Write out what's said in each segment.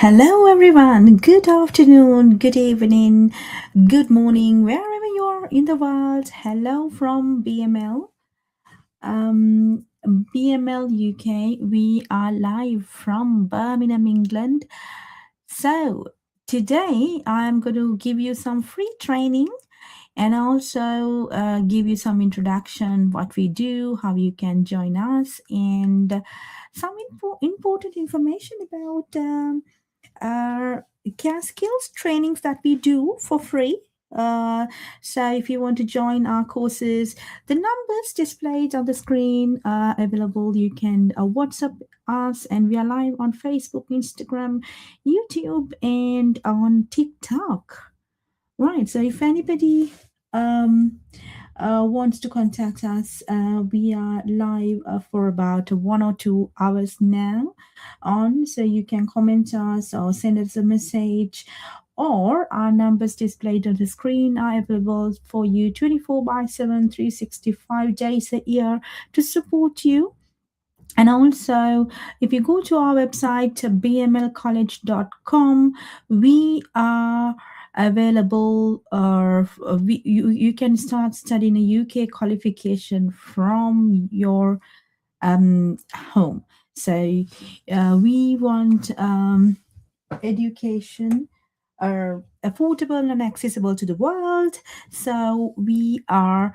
Hello, everyone. Good afternoon, good evening, good morning, wherever you are in the world. Hello from BML. BML UK. We are live from Birmingham, England. So, today I'm going to give you some free training and also give you some introduction, what we do, how you can join us, and some important information about care skills trainings that we do for free. So if you want to join our courses, the numbers displayed on the screen are available. You can WhatsApp us, and we are live on Facebook, Instagram, YouTube, and on TikTok. Right. So if anybody um, wants to contact us, we are live for about 1 or 2 hours now on. So you can comment us or send us a message, or our numbers displayed on the screen are available for you 24 by 7, 365 days a year to support you. And also, if you go to our website, bmlcollege.com, we are available, you can start studying a UK qualification from your home. So we want education are affordable and accessible to the world. So we have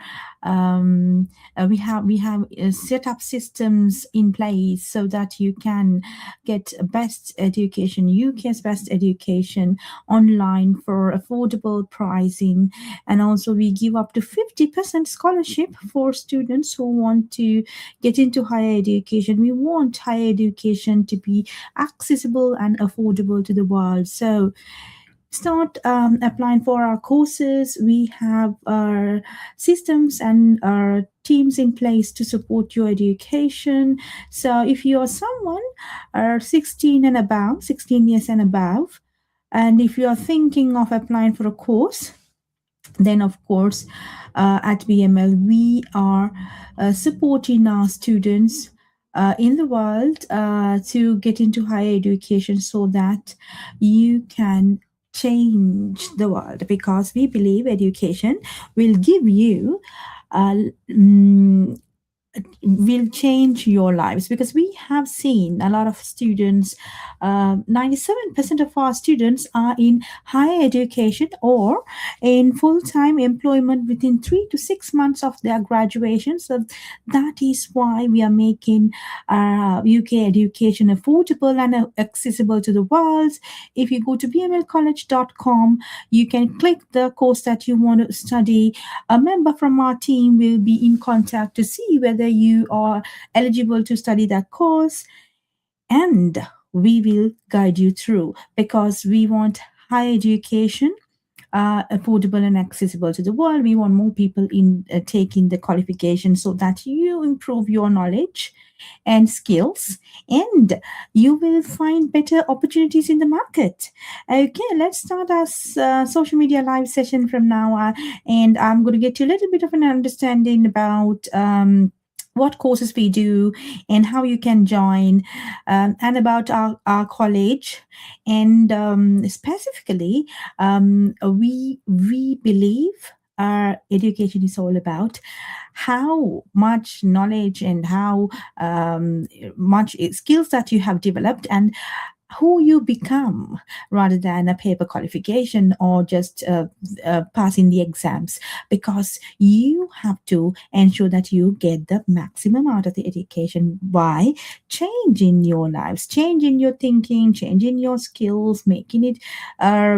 set up systems in place so that you can get best education, UK's best education online for affordable pricing. And also we give up to 50% scholarship for students who want to get into higher education. We want higher education to be accessible and affordable to the world. So start applying for our courses. We have our systems and our teams in place to support your education. So if you are someone 16 and above, 16 years and above, and if you are thinking of applying for a course, then of course at BML we are supporting our students in the world to get into higher education so that you can change the world, because we believe education will give you uh, mm, will change your lives, because we have seen a lot of students, 97% of our students are in higher education or in full-time employment within 3 to 6 months of their graduation. So that is why we are making UK education affordable and accessible to the world. If you go to bmlcollege.com, you can click the course that you want to study. A member from our team will be in contact to see whether you are eligible to study that course, and we will guide you through, because we want higher education affordable and accessible to the world. We want more people in taking the qualification so that you improve your knowledge and skills, and you will find better opportunities in the market. Okay, let's start our social media live session from now and I'm going to get you a little bit of an understanding about what courses we do and how you can join, and about our college. And specifically, we believe our education is all about how much knowledge and how much skills that you have developed and who you become, rather than a paper qualification or just passing the exams, because you have to ensure that you get the maximum out of the education by changing your lives, changing your thinking, changing your skills, making it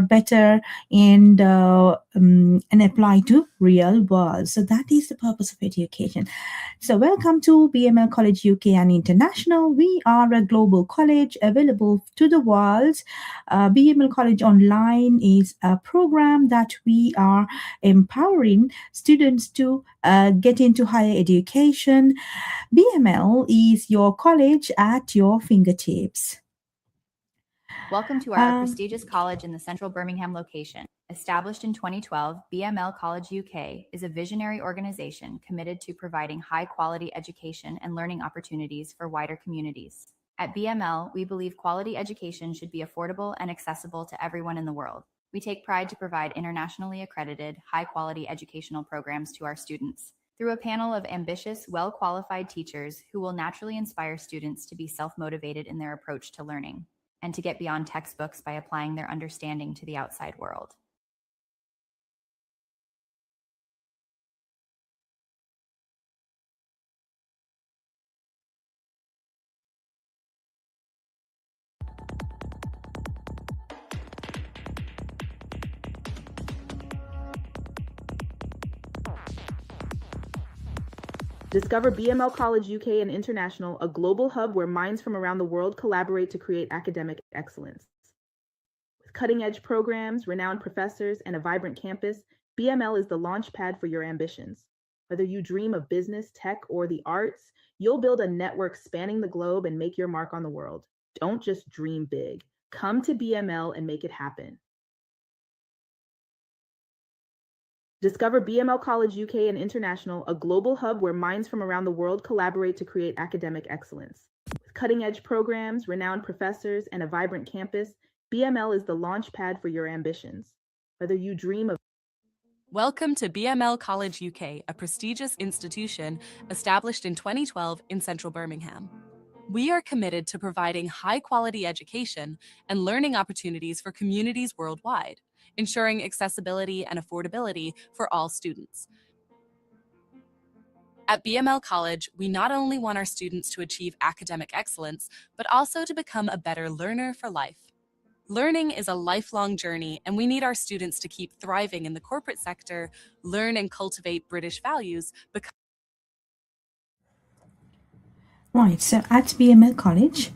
better, and apply to real world. So that is the purpose of education. So, welcome to BML College UK and International. We are a global college available to the world. BML College Online is a program that we are empowering students to get into higher education. BML is your college at your fingertips. Welcome to our prestigious college in the central Birmingham location. Established in 2012, BML College UK is a visionary organization committed to providing high-quality education and learning opportunities for wider communities. At BML, we believe quality education should be affordable and accessible to everyone in the world. We take pride to provide internationally accredited, high-quality educational programs to our students. Through a panel of ambitious, well-qualified teachers who will naturally inspire students to be self-motivated in their approach to learning and to get beyond textbooks by applying their understanding to the outside world. Discover BML College UK and International, a global hub where minds from around the world collaborate to create academic excellence. With cutting-edge programs, renowned professors, and a vibrant campus, BML is the launch pad for your ambitions. Whether you dream of business, tech, or the arts, you'll build a network spanning the globe and make your mark on the world. Don't just dream big. Come to BML and make it happen. Discover BML College UK and International, a global hub where minds from around the world collaborate to create academic excellence. With cutting-edge programs, renowned professors, and a vibrant campus, BML is the launch pad for your ambitions. Whether you dream of... Welcome to BML College UK, a prestigious institution established in 2012 in central Birmingham. We are committed to providing high-quality education and learning opportunities for communities worldwide, ensuring accessibility and affordability for all students. At BML College, we not only want our students to achieve academic excellence, but also to become a better learner for life. Learning is a lifelong journey, and we need our students to keep thriving in the corporate sector, learn and cultivate British values, Right, so at BML College,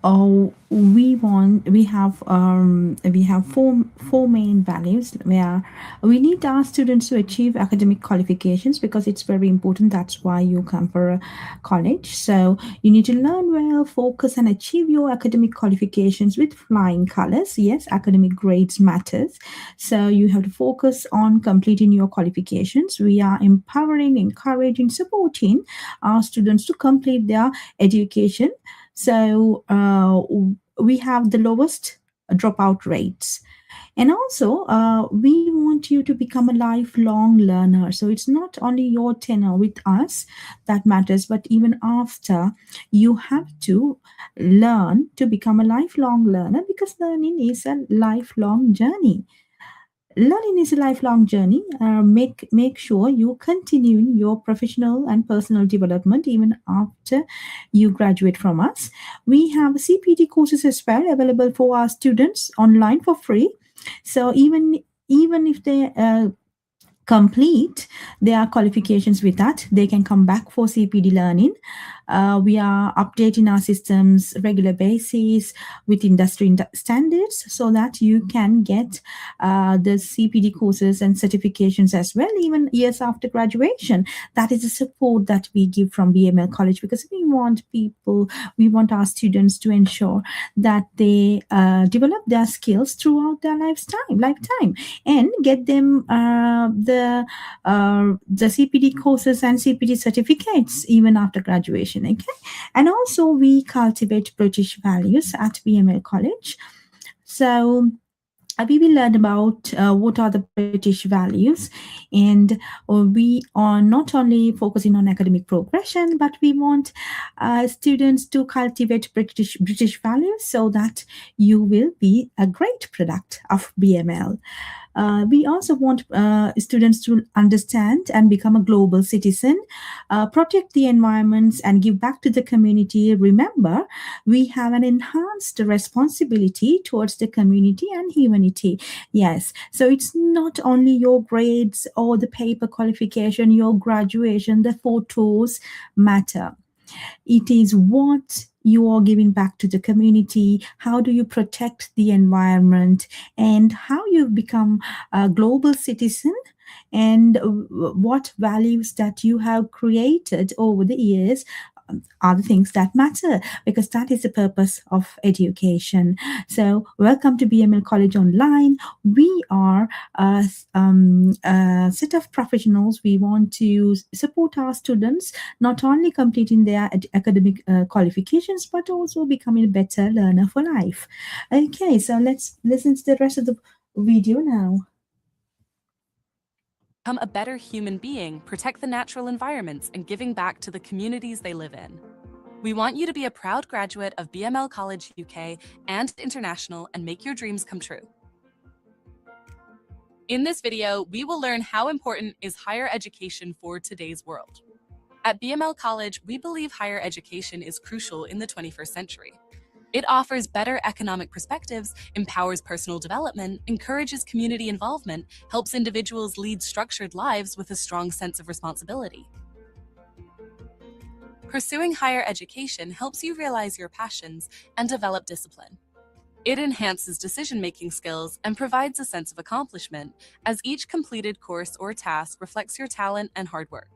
we have four main values where we need our students to achieve academic qualifications because it's very important. That's why you come for a college. So you need to learn well, focus, and achieve your academic qualifications with flying colors. Yes, academic grades matters. So you have to focus on completing your qualifications. We are empowering, encouraging, supporting our students to complete their education. So we have the lowest dropout rates. And also, we want you to become a lifelong learner. So it's not only your tenure with us that matters, but even after, you have to learn to become a lifelong learner because learning is a lifelong journey. Learning is a lifelong journey. Make sure you continue your professional and personal development even after you graduate from us. We have CPD courses as well available for our students online for free. So even if they complete their qualifications with that, they can come back for CPD learning. We are updating our systems regular basis with industry standards so that you can get the CPD courses and certifications as well, even years after graduation. That is the support that we give from BML College because we want our students to ensure that they develop their skills throughout their lifetime and get them the CPD courses and CPD certificates even after graduation. Okay, and also we cultivate British values at BML College. So we will learn about what are the British values, and we are not only focusing on academic progression, but we want students to cultivate British values so that you will be a great product of BML. We also want students to understand and become a global citizen, protect the environments, and give back to the community. Remember, we have an enhanced responsibility towards the community and humanity. Yes, so it's not only your grades or the paper qualification, your graduation, the photos matter. It is what you are giving back to the community, how do you protect the environment, and how you become a global citizen, and what values that you have created over the years are the things that matter, because that is the purpose of education. So welcome to BML College Online. We are a set of professionals. We want to support our students not only completing their academic qualifications, but also becoming a better learner for life. Okay, so let's listen to the rest of the video now. Become a better human being, protect the natural environments, and giving back to the communities they live in. We want you to be a proud graduate of BML College UK and International and make your dreams come true. In this video, we will learn how important is higher education for today's world. At BML College, we believe higher education is crucial in the 21st century. It offers better economic perspectives, empowers personal development, encourages community involvement, helps individuals lead structured lives with a strong sense of responsibility. Pursuing higher education helps you realize your passions and develop discipline. It enhances decision-making skills and provides a sense of accomplishment, as each completed course or task reflects your talent and hard work.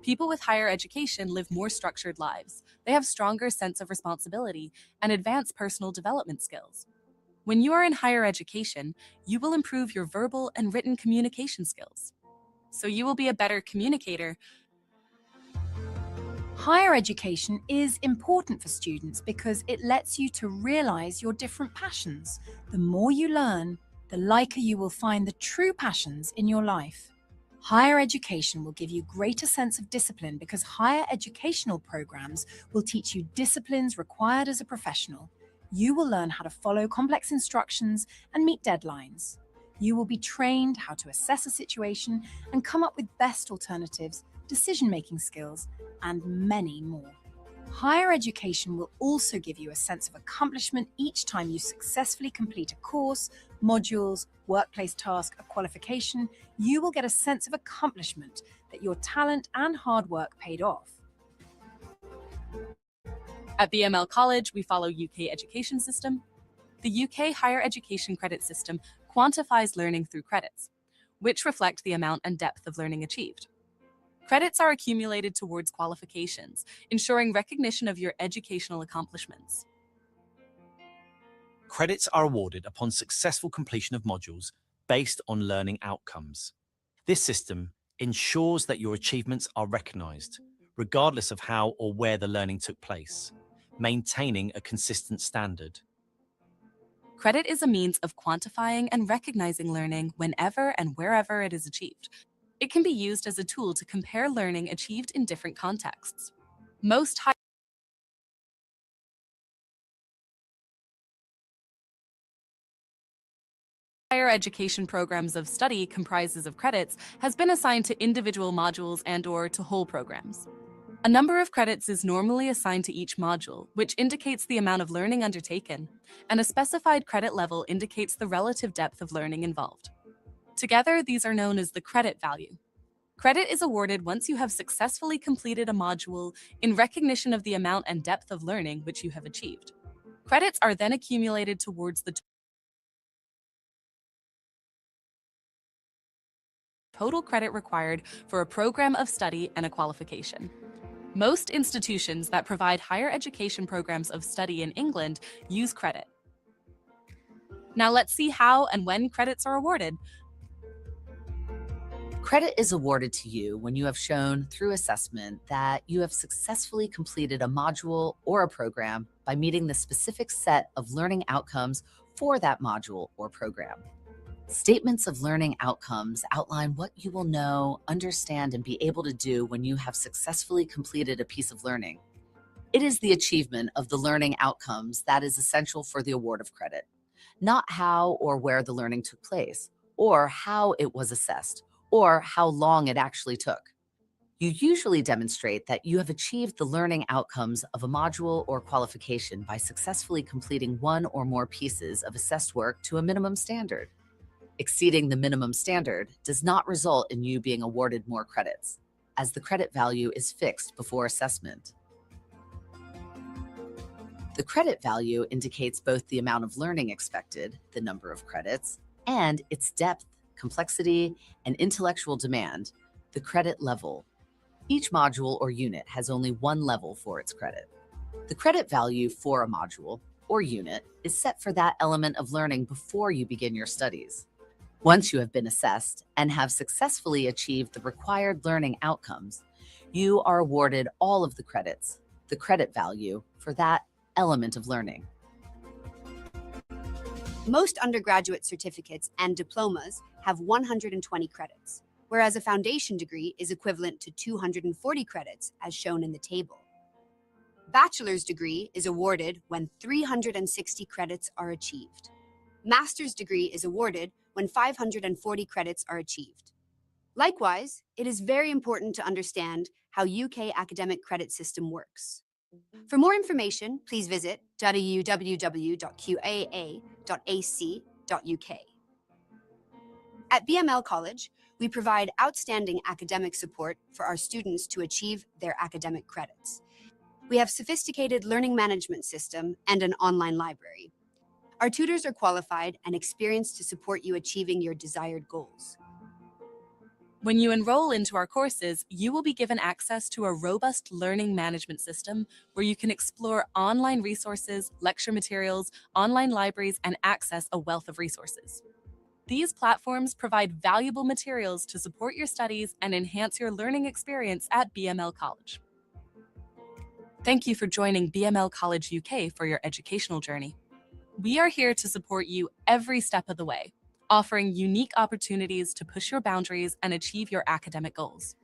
People with higher education live more structured lives. They have stronger sense of responsibility and advanced personal development skills. When you are in higher education, you will improve your verbal and written communication skills. So you will be a better communicator. Higher education is important for students because it lets you to realize your different passions. The more you learn, the liker you will find the true passions in your life. Higher education will give you greater sense of discipline because higher educational programs will teach you disciplines required as a professional. You will learn how to follow complex instructions and meet deadlines. You will be trained how to assess a situation and come up with best alternatives, decision-making skills, and many more. Higher education will also give you a sense of accomplishment each time you successfully complete a course, modules, workplace task, a qualification. You will get a sense of accomplishment that your talent and hard work paid off. At BML College, we follow UK education system. The UK higher education credit system quantifies learning through credits, which reflect the amount and depth of learning achieved. Credits are accumulated towards qualifications, ensuring recognition of your educational accomplishments. Credits are awarded upon successful completion of modules based on learning outcomes. This system ensures that your achievements are recognised, regardless of how or where the learning took place, maintaining a consistent standard. Credit is a means of quantifying and recognizing learning whenever and wherever it is achieved. It can be used as a tool to compare learning achieved in different contexts. Most higher education programs of study comprises of credits has been assigned to individual modules and/or to whole programs. A number of credits is normally assigned to each module, which indicates the amount of learning undertaken, and a specified credit level indicates the relative depth of learning involved. Together, these are known as the credit value. Credit is awarded once you have successfully completed a module in recognition of the amount and depth of learning which you have achieved. Credits are then accumulated towards the total credit required for a program of study and a qualification. Most institutions that provide higher education programs of study in England use credit. Now let's see how and when credits are awarded. Credit is awarded to you when you have shown through assessment that you have successfully completed a module or a program by meeting the specific set of learning outcomes for that module or program. Statements of learning outcomes outline what you will know, understand, and be able to do when you have successfully completed a piece of learning. It is the achievement of the learning outcomes that is essential for the award of credit, not how or where the learning took place, or how it was assessed, or how long it actually took. You usually demonstrate that you have achieved the learning outcomes of a module or qualification by successfully completing one or more pieces of assessed work to a minimum standard. Exceeding the minimum standard does not result in you being awarded more credits, as the credit value is fixed before assessment. The credit value indicates both the amount of learning expected, the number of credits, and its depth, complexity, and intellectual demand, the credit level. Each module or unit has only one level for its credit. The credit value for a module or unit is set for that element of learning before you begin your studies. Once you have been assessed and have successfully achieved the required learning outcomes, you are awarded all of the credits, the credit value for that element of learning. Most undergraduate certificates and diplomas have 120 credits, whereas a foundation degree is equivalent to 240 credits as shown in the table. Bachelor's degree is awarded when 360 credits are achieved. Master's degree is awarded when 540 credits are achieved. Likewise, it is very important to understand how UK academic credit system works. For more information, please visit www.qaa.ac.uk. At BML College, we provide outstanding academic support for our students to achieve their academic credits. We have sophisticated learning management system and an online library. Our tutors are qualified and experienced to support you achieving your desired goals. When you enroll into our courses, you will be given access to a robust learning management system where you can explore online resources, lecture materials, online libraries, and access a wealth of resources. These platforms provide valuable materials to support your studies and enhance your learning experience at BML College. Thank you for joining BML College UK for your educational journey. We are here to support you every step of the way, offering unique opportunities to push your boundaries and achieve your academic goals.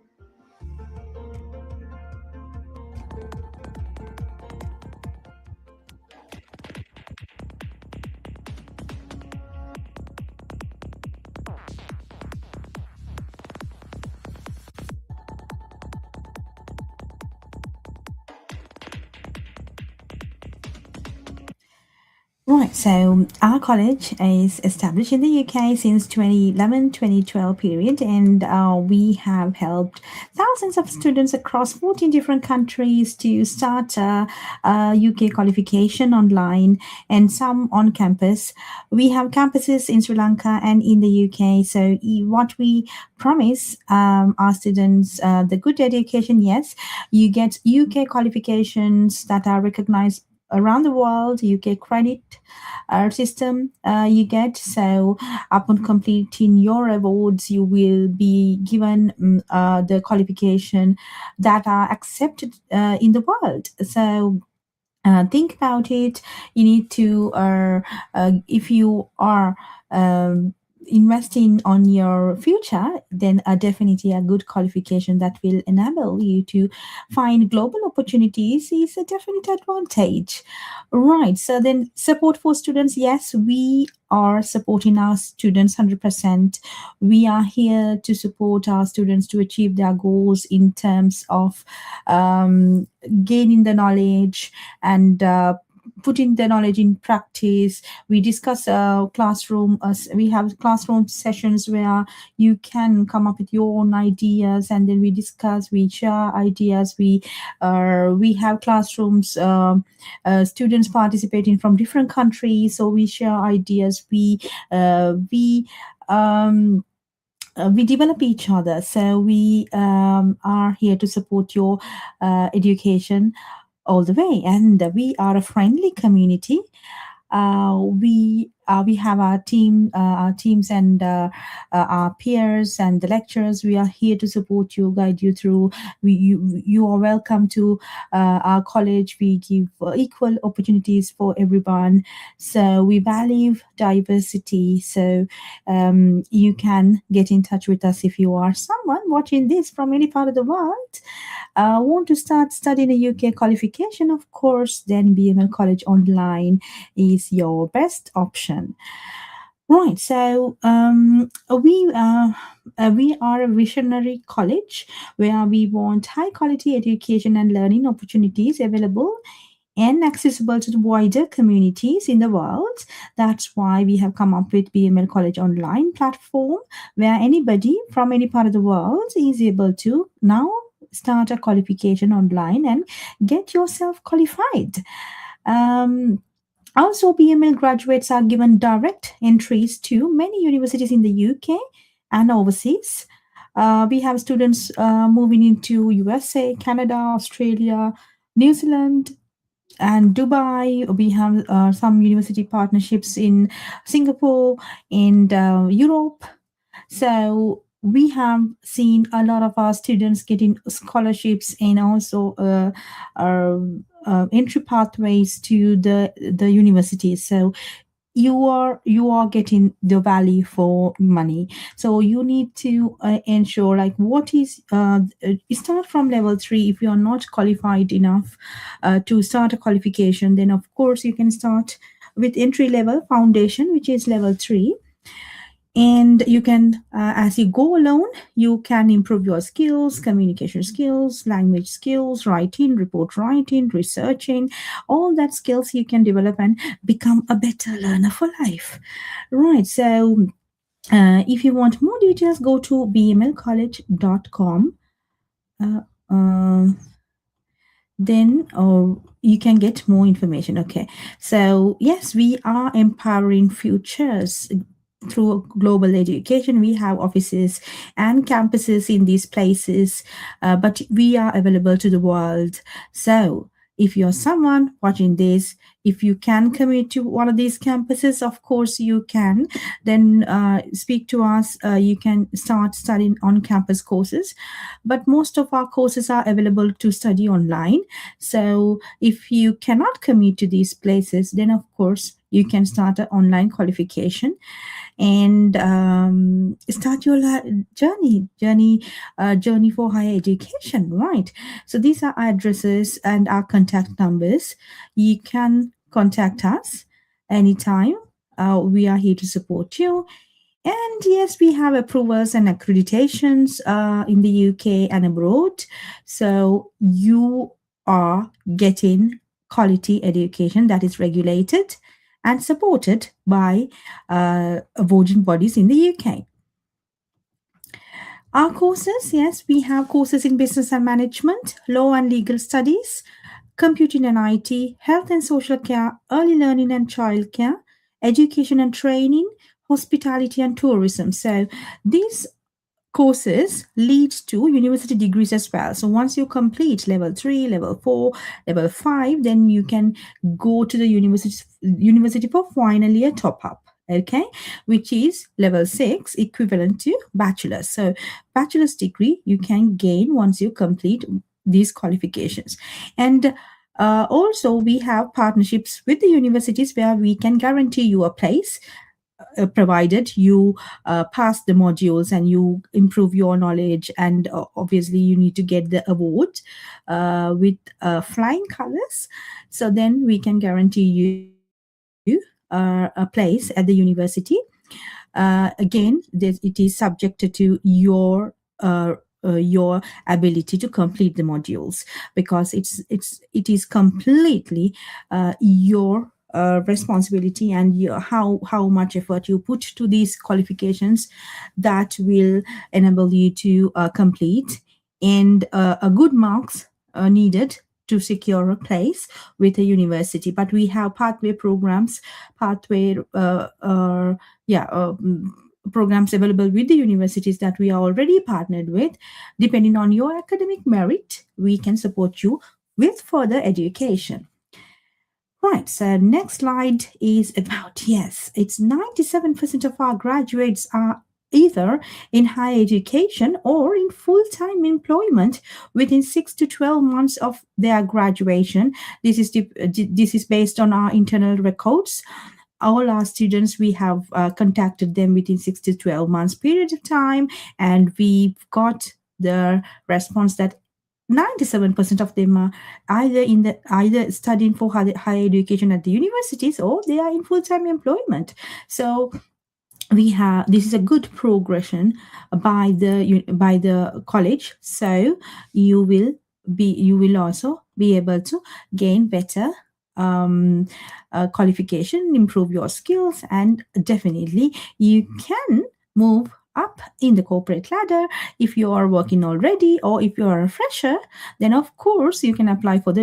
Right, so our college is established in the UK since 2011-2012 period, and we have helped thousands of students across 14 different countries to start UK qualification online and some on campus. We have campuses in Sri Lanka and in the UK. So what we promise our students, the good education, yes, you get UK qualifications that are recognized around the world, UK credit system you get. So upon completing your awards, you will be given the qualification that are accepted in the world. So think about it. You need to, if you are investing on your future, then definitely a good qualification that will enable you to find global opportunities is a definite advantage. Right. So then support for students. Yes, we are supporting our students 100%. We are here to support our students to achieve their goals in terms of gaining the knowledge and putting the knowledge in practice. We discuss classroom. We have classroom sessions where you can come up with your own ideas, and then we discuss. We share ideas. We have classrooms. Students participating from different countries, so we share ideas. We develop each other. So we are here to support your education all the way, and we are a friendly community. We have our teams and our peers and the lecturers. We are here to support you, guide you through. You are welcome to our college. We give equal opportunities for everyone. So we value diversity. So you can get in touch with us if you are someone watching this from any part of the world. Want to start studying a UK qualification, of course, then BML College Online is your best option. Right, so we are a visionary college where we want high quality education and learning opportunities available and accessible to the wider communities in the world. That's why we have come up with BML College Online platform, where anybody from any part of the world is able to now start a qualification online and get yourself qualified. Also, BML graduates are given direct entries to many universities in the UK and overseas. We have students moving into USA, Canada, Australia, New Zealand, and Dubai. We have some university partnerships in Singapore and Europe. So we have seen a lot of our students getting scholarships and also entry pathways to the universities. So you are getting the value for money. So you need to ensure like what is start from level 3. If you are not qualified enough to start a qualification, then of course you can start with entry level foundation, which is level 3. And you can as you go along, you can improve your skills, communication skills, language skills, writing, report writing, researching, all that skills you can develop and become a better learner for life, right? So if you want more details, go to bmlcollege.com. Then you can get more information. Okay, so yes, we are empowering futures through global education. We have offices and campuses in these places, but we are available to the world. So if you're someone watching this, if you can commit to one of these campuses, of course you can, then speak to us. You can start studying on campus courses, but most of our courses are available to study online. So if you cannot commit to these places, then of course you can start an online qualification and start your journey for higher education, right? So these are addresses and our contact numbers. You can contact us anytime. We are here to support you. And yes, we have approvals and accreditations in the UK and abroad. So you are getting quality education that is regulated and supported by awarding bodies in the UK. Our courses, yes, we have courses in business and management, law and legal studies, computing and IT, health and social care, early learning and childcare, education and training, hospitality and tourism. So these courses lead to university degrees as well. So once you complete level 3, level 4, level 5, then you can go to the university for final year top up, okay, which is level 6, equivalent to bachelor's. So bachelor's degree you can gain once you complete these qualifications. And also we have partnerships with the universities where we can guarantee you a place, provided you pass the modules and you improve your knowledge, and obviously you need to get the award with flying colors. So then we can guarantee you a place at the university. Again, it is subject to your ability to complete the modules, because it is completely your responsibility and how much effort you put to these qualifications that will enable you to complete, and a good marks needed to secure a place with a university. But we have pathway programs, programs available with the universities that we are already partnered with. Depending on your academic merit, we can support you with further education. Right, so next slide is about, yes, it's 97% of our graduates are either in higher education or in full-time employment within 6 to 12 months of their graduation. This is based on our internal records. All our students, we have contacted them within 6 to 12 months period of time, and we've got the response that 97% of them are either studying for higher education at the universities, or they are in full-time employment. So this is a good progression by the college. So you will also be able to gain better qualification, improve your skills, and definitely you can move up in the corporate ladder, if you are working already, or if you are a fresher, then of course you can apply for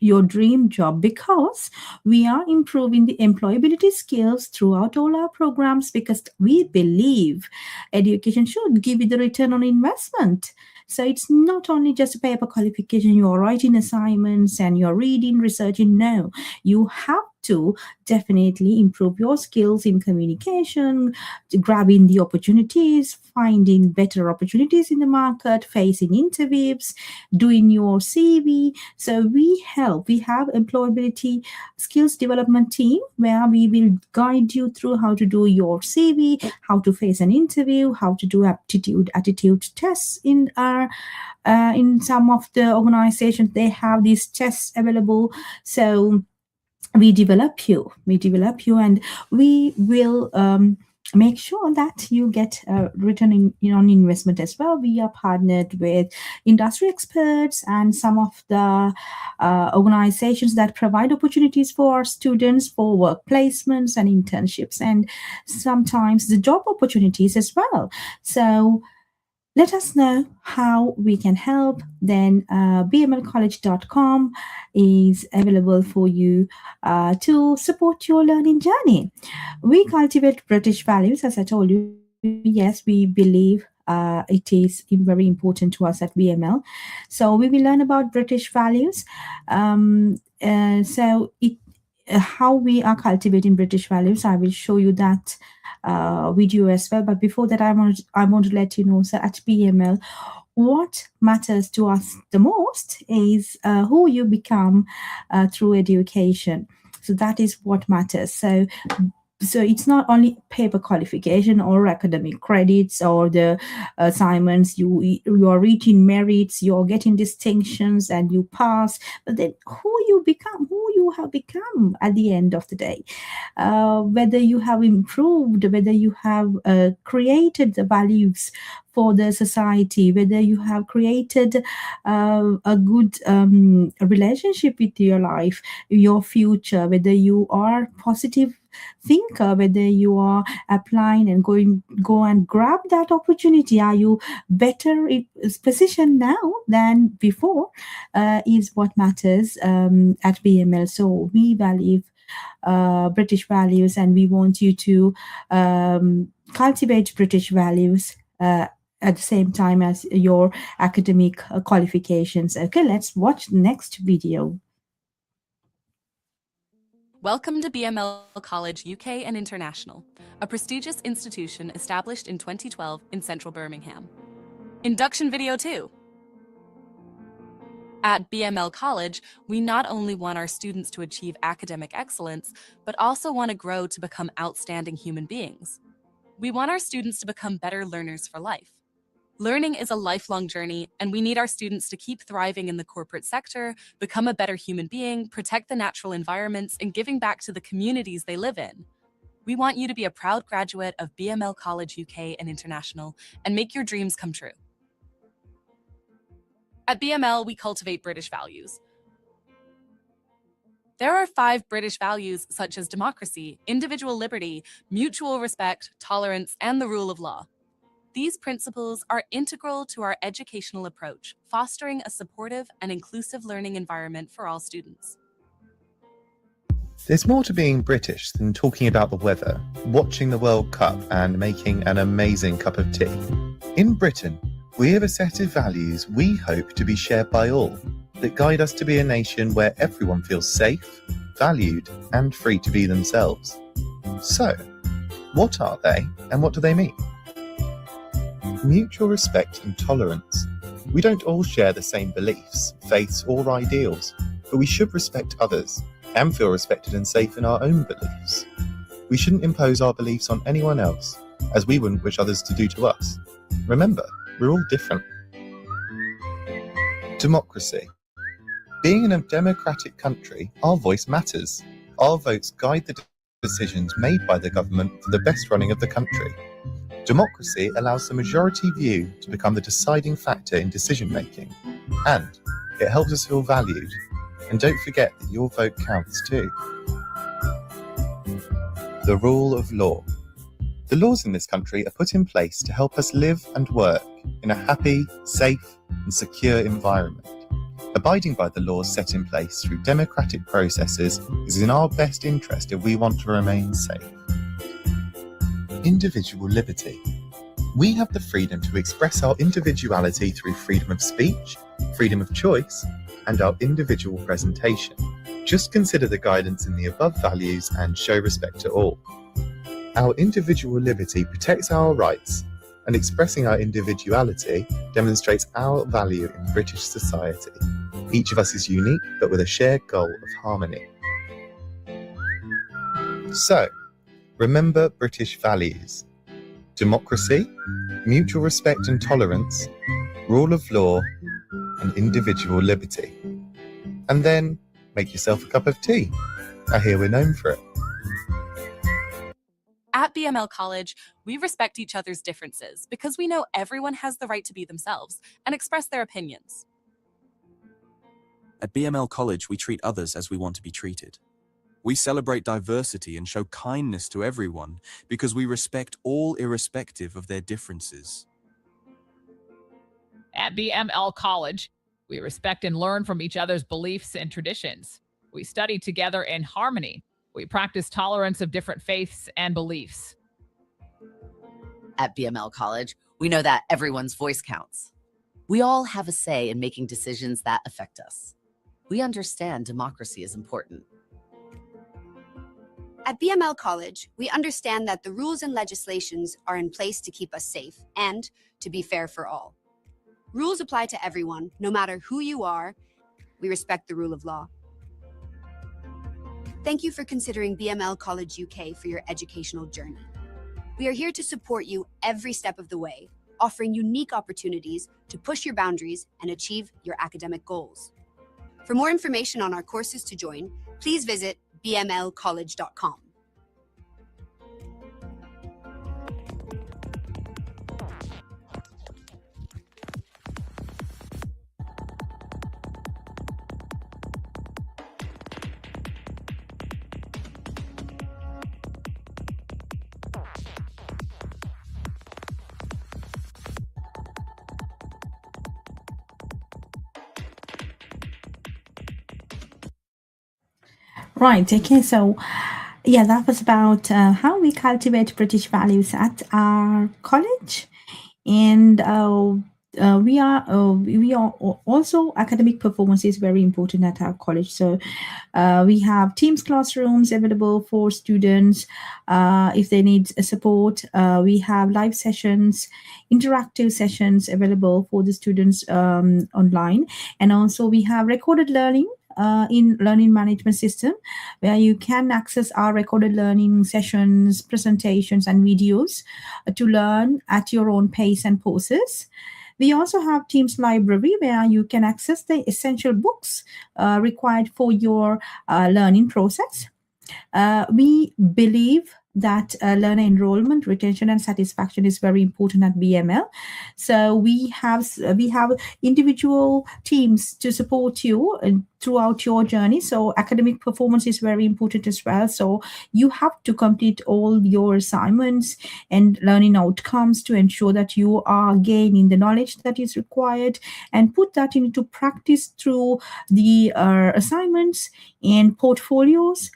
your dream job, because we are improving the employability skills throughout all our programs, because we believe education should give you the return on investment. So it's not only just a paper qualification, you're writing assignments and you're reading, researching. No, you have to definitely improve your skills in communication, grabbing the opportunities, finding better opportunities in the market, facing interviews, doing your CV. So we have employability skills development team where we will guide you through how to do your CV, how to face an interview, how to do attitude tests in some of the organizations. They have these tests available. So we develop you, and we will make sure that you get a return on investment as well. We are partnered with industry experts and some of the organizations that provide opportunities for our students for work placements and internships, and sometimes the job opportunities as well. So let us know how we can help. Then bmlcollege.com is available for you to support your learning journey. We cultivate British values, as I told you. Yes, we believe it is very important to us at BML. So we will learn about British values. How we are cultivating British values, I will show you that video as well. But before that, I want to let you know, so at BML, what matters to us the most is who you become through education. So that is what matters. So it's not only paper qualification or academic credits or the assignments. You are reaching merits, you're getting distinctions, and you pass. But then who you have become at the end of the day, whether you have improved, whether you have created the values for the society, whether you have created a good relationship with your life, your future, whether you are positive thinker, whether you are applying and go and grab that opportunity. Are you better positioned now than before, is what matters at BML. So we value British values, and we want you to cultivate British values at the same time as your academic qualifications. Okay, let's watch the next video. Welcome to BML College UK and International, a prestigious institution established in 2012 in central Birmingham. Induction video 2. At BML College, we not only want our students to achieve academic excellence, but also want to grow to become outstanding human beings. We want our students to become better learners for life. Learning is a lifelong journey, and we need our students to keep thriving in the corporate sector, become a better human being, protect the natural environments, and giving back to the communities they live in. We want you to be a proud graduate of BML College UK and International and make your dreams come true. At BML, we cultivate British values. There are 5 British values such as democracy, individual liberty, mutual respect, tolerance, and the rule of law. These principles are integral to our educational approach, fostering a supportive and inclusive learning environment for all students. There's more to being British than talking about the weather, watching the World Cup, and making an amazing cup of tea. In Britain, we have a set of values we hope to be shared by all, that guide us to be a nation where everyone feels safe, valued, and free to be themselves. So, what are they, and what do they mean? Mutual respect and tolerance. We don't all share the same beliefs, faiths, or ideals, but we should respect others and feel respected and safe in our own beliefs. We shouldn't impose our beliefs on anyone else, as we wouldn't wish others to do to us. Remember, we're all different. Democracy. Being in a democratic country, our voice matters. Our votes guide the decisions made by the government for the best running of the country. Democracy allows the majority view to become the deciding factor in decision-making, and it helps us feel valued. And don't forget that your vote counts too. The rule of law. The laws in this country are put in place to help us live and work in a happy, safe and secure environment. Abiding by the laws set in place through democratic processes is in our best interest if we want to remain safe. Individual liberty. We have the freedom to express our individuality through freedom of speech, freedom of choice, and our individual presentation. Just consider the guidance in the above values and show respect to all. Our individual liberty protects our rights, and expressing our individuality demonstrates our value in British society. Each of us is unique, but with a shared goal of harmony. So, remember British values: democracy, mutual respect and tolerance, rule of law, and individual liberty. And then make yourself a cup of tea. I hear we're known for it. At BML College, we respect each other's differences because we know everyone has the right to be themselves and express their opinions. At BML College, we treat others as we want to be treated. We celebrate diversity and show kindness to everyone because we respect all irrespective of their differences. At BML College, we respect and learn from each other's beliefs and traditions. We study together in harmony. We practice tolerance of different faiths and beliefs. At BML College, we know that everyone's voice counts. We all have a say in making decisions that affect us. We understand democracy is important. At BML College, we understand that the rules and legislations are in place to keep us safe and to be fair for all. Rules apply to everyone, no matter who you are. We respect the rule of law. Thank you for considering BML College UK for your educational journey. We are here to support you every step of the way, offering unique opportunities to push your boundaries and achieve your academic goals. For more information on our courses to join, please visit bmlcollege.com. Right, okay, so yeah, that was about how we cultivate British values at our college. And we are also, academic performance is very important at our college. So we have Teams classrooms available for students if they need support. We have live sessions, interactive sessions available for the students online. And also we have recorded learning in learning management system, where you can access our recorded learning sessions, presentations, and videos to learn at your own pace and pauses. We also have Teams Library, where you can access the essential books required for your learning process. We believe that learner enrollment, retention, and satisfaction is very important at BML. So we have individual teams to support you throughout your journey. So academic performance is very important as well. So you have to complete all your assignments and learning outcomes to ensure that you are gaining the knowledge that is required, and put that into practice through the assignments and portfolios.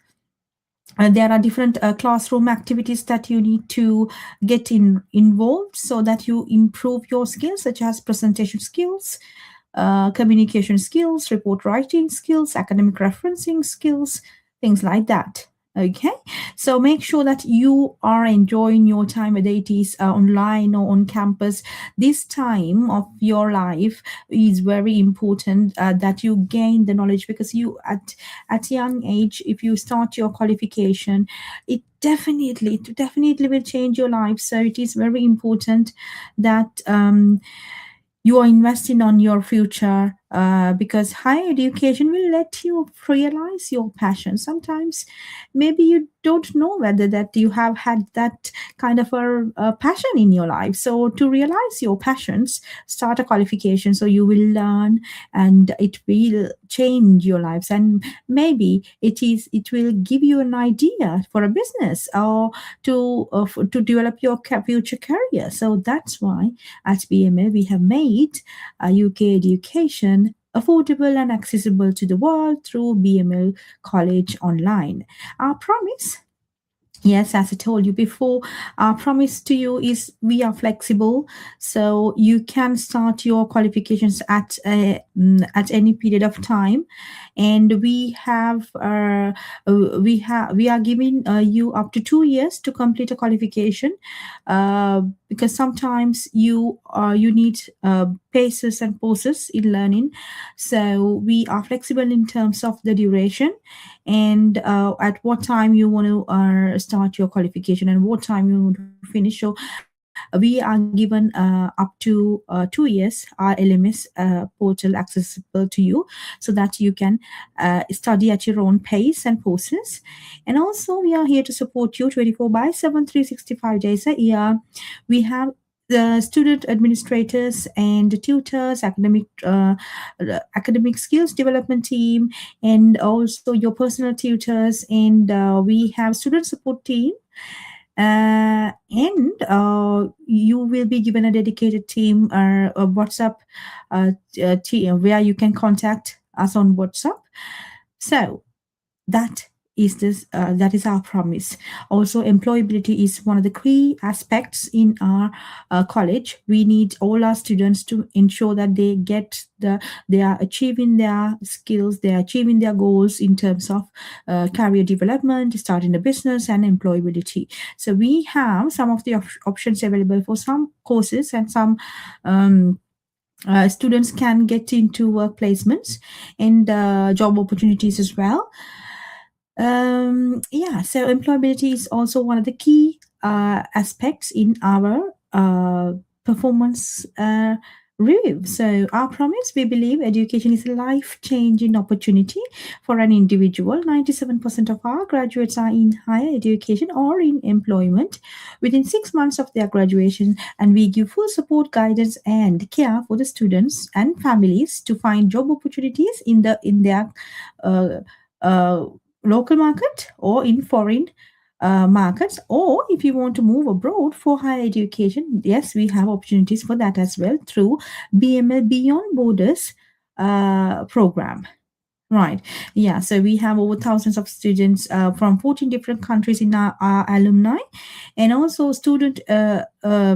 There are different classroom activities that you need to get involved so that you improve your skills, such as presentation skills, communication skills, report writing skills, academic referencing skills, things like that. Okay, so make sure that you are enjoying your time, whether it is online or on campus. This time of your life is very important that you gain the knowledge, because you at young age, if you start your qualification, it definitely will change your life. So it is very important that you are investing on your future because higher education will let you realize your passion. Sometimes maybe you don't know whether that you have had that kind of a passion in your life. So to realize your passions, start a qualification so you will learn and it will change your lives, and maybe it will give you an idea for a business or to develop your future career. So that's why at BML we have made UK education affordable and accessible to the world through BML College Online. Our promise, yes, as I told you before, our promise to you is we are flexible, so you can start your qualifications at any period of time, and we are giving you up to 2 years to complete a qualification, because sometimes you need paces and pauses in learning, so we are flexible in terms of the duration and at what time you want to start your qualification and what time you want to finish. So we are given up to 2 years our LMS portal accessible to you so that you can study at your own pace and process. And also we are here to support you 24/7, 365 days a year. We have the student administrators and tutors, academic skills development team, and also your personal tutors, and we have student support team, and you will be given a dedicated team or a WhatsApp team where you can contact us on WhatsApp. So that is our promise. Also, employability is one of the key aspects in our college. We need all our students to ensure that they are achieving their skills, they are achieving their goals in terms of career development, starting a business, and employability. So we have some of the options available for some courses, and some students can get into work placements and job opportunities as well. So employability is also one of the key aspects in our performance review. So our promise, we believe education is a life-changing opportunity for an individual. 97% of our graduates are in higher education or in employment within 6 months of their graduation, and we give full support, guidance, and care for the students and families to find job opportunities in their local market or in foreign markets, or if you want to move abroad for higher education, yes, we have opportunities for that as well through BML Beyond Borders program. Right. Yeah. So we have over thousands of students from 14 different countries in our alumni, and also student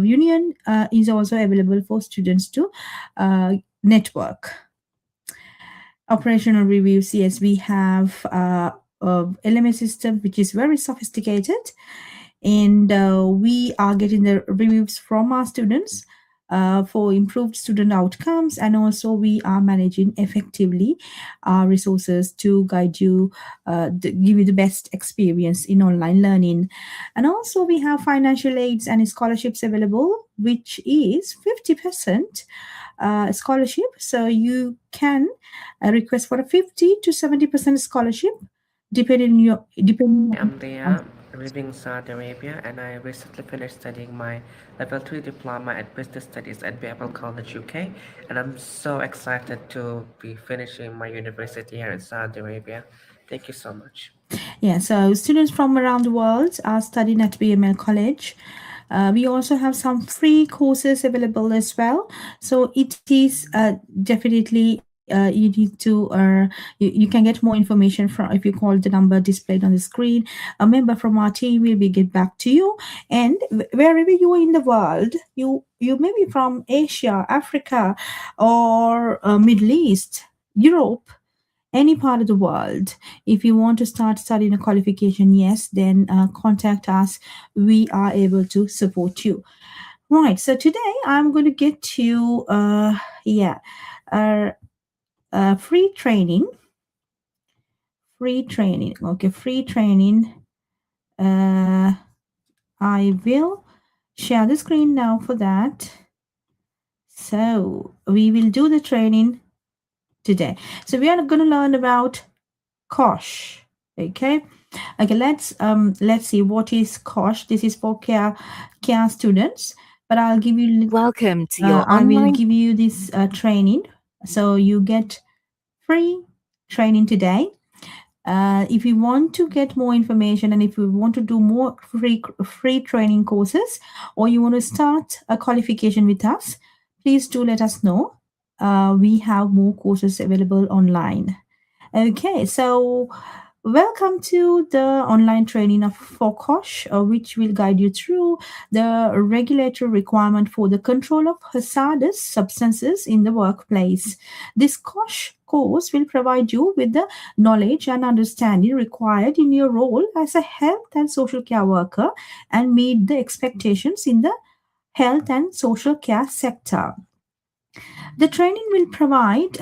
union is also available for students to network. Operational reviews, yes, we have LMS system which is very sophisticated, and we are getting the reviews from our students for improved student outcomes, and also we are managing effectively our resources to guide you, give you the best experience in online learning. And also we have financial aids and scholarships available, which is 50% scholarship, so you can request for a 50 to 70% scholarship depending I'm there living in Saudi Arabia, and I recently finished studying my level 3 diploma at business studies at BML College UK, and I'm so excited to be finishing my university here in Saudi Arabia. Thank you so much. Yeah, so students from around the world are studying at BML College. We also have some free courses available as well. So it is definitely you need to you can get more information from if you call the number displayed on the screen. A member from our team will be get back to you, and wherever you are in the world, you may be from Asia, Africa, or Middle East, Europe, any part of the world. If you want to start studying a qualification, yes, then contact us. We are able to support you. Right. So today I'm going to get you, free training. Free training. Okay, free training. I will share the screen now for that. So we will do the training today. So we are going to learn about COSH. Okay. Okay, let's see what is COSH. This is for care students, but I'll give you Welcome to your I will online give you this training, so you get free training today. If you want to get more information and if you want to do more free training courses, or you want to start a qualification with us, please do let us know. We have more courses available online. Okay, so welcome to the online training of FOCOSH, which will guide you through the regulatory requirement for the control of hazardous substances in the workplace. This COSH course will provide you with the knowledge and understanding required in your role as a health and social care worker and meet the expectations in the health and social care sector. The training will provide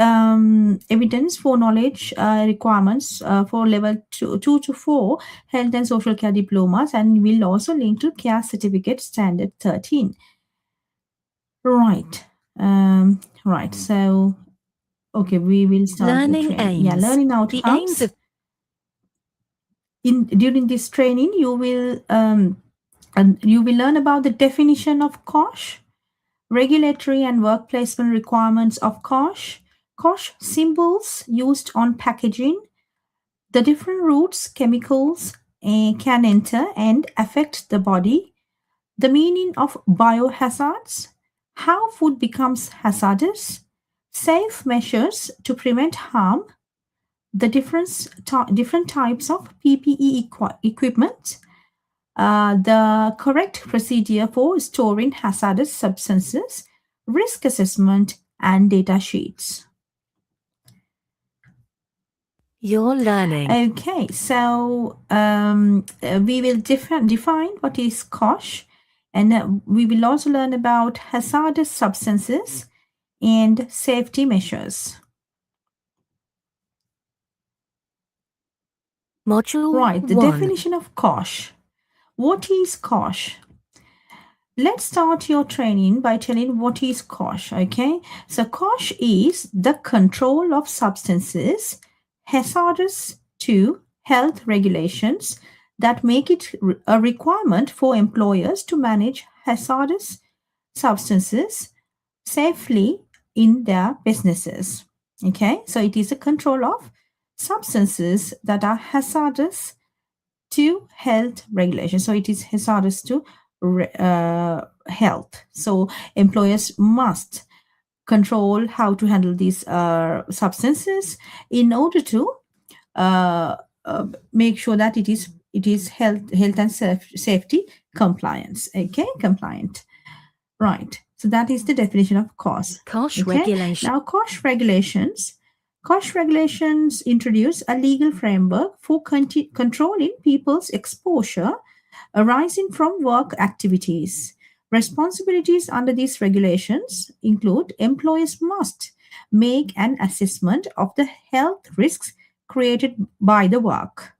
evidence for knowledge requirements for level 2 to 4 health and social care diplomas, and will also link to care certificate standard 13. Right. Right. So, okay, we will start learning the training. aims. Yeah, learning outcomes. The aims of during this training, you will learn about the definition of COSH, regulatory and work placement requirements of COSH, COSH symbols used on packaging, the different routes chemicals can enter and affect the body, the meaning of biohazards, how food becomes hazardous, safe measures to prevent harm, the different types of PPE equipment, the correct procedure for storing hazardous substances, risk assessment, and data sheets. your learning. Okay, so we will define what is COSH, and we will also learn about hazardous substances and safety measures. Module Right, the 1. definition of COSH. What is COSH? Let's start your training by telling what is COSH, okay? So COSH is the control of substances hazardous to health regulations that make it a requirement for employers to manage hazardous substances safely in their businesses. Okay, so it is a control of substances that are hazardous to health regulations. So it is hazardous to health. So employers must control how to handle these substances in order to make sure that it is health and safety compliance. Okay, compliant. Right. So that is the definition of COSH. COSH Okay? regulation. Now, COSH regulations introduce a legal framework for controlling people's exposure arising from work activities. Responsibilities under these regulations include employers must make an assessment of the health risks created by the work.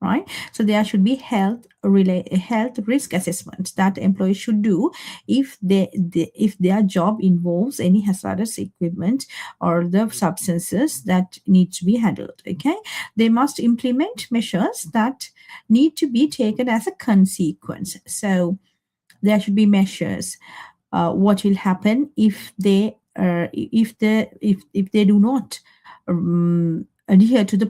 Right, so there should be health risk assessment that employees should do if their job involves any hazardous equipment or the substances that need to be handled. Okay, they must implement measures that need to be taken as a consequence. So there should be measures. What will happen if they do not adhere to the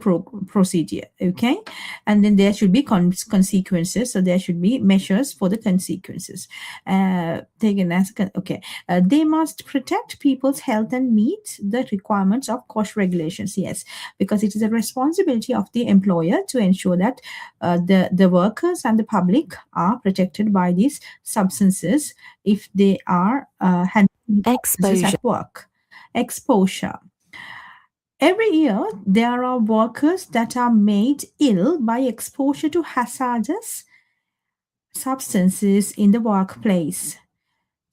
procedure? Okay, and then there should be consequences. So there should be measures for the consequences taken as okay. They must protect people's health and meet the requirements of COSH regulations. Yes, because it is a responsibility of the employer to ensure that the workers and the public are protected by these substances if they are handling substances at work. Exposure. Every year, there are workers that are made ill by exposure to hazardous substances in the workplace.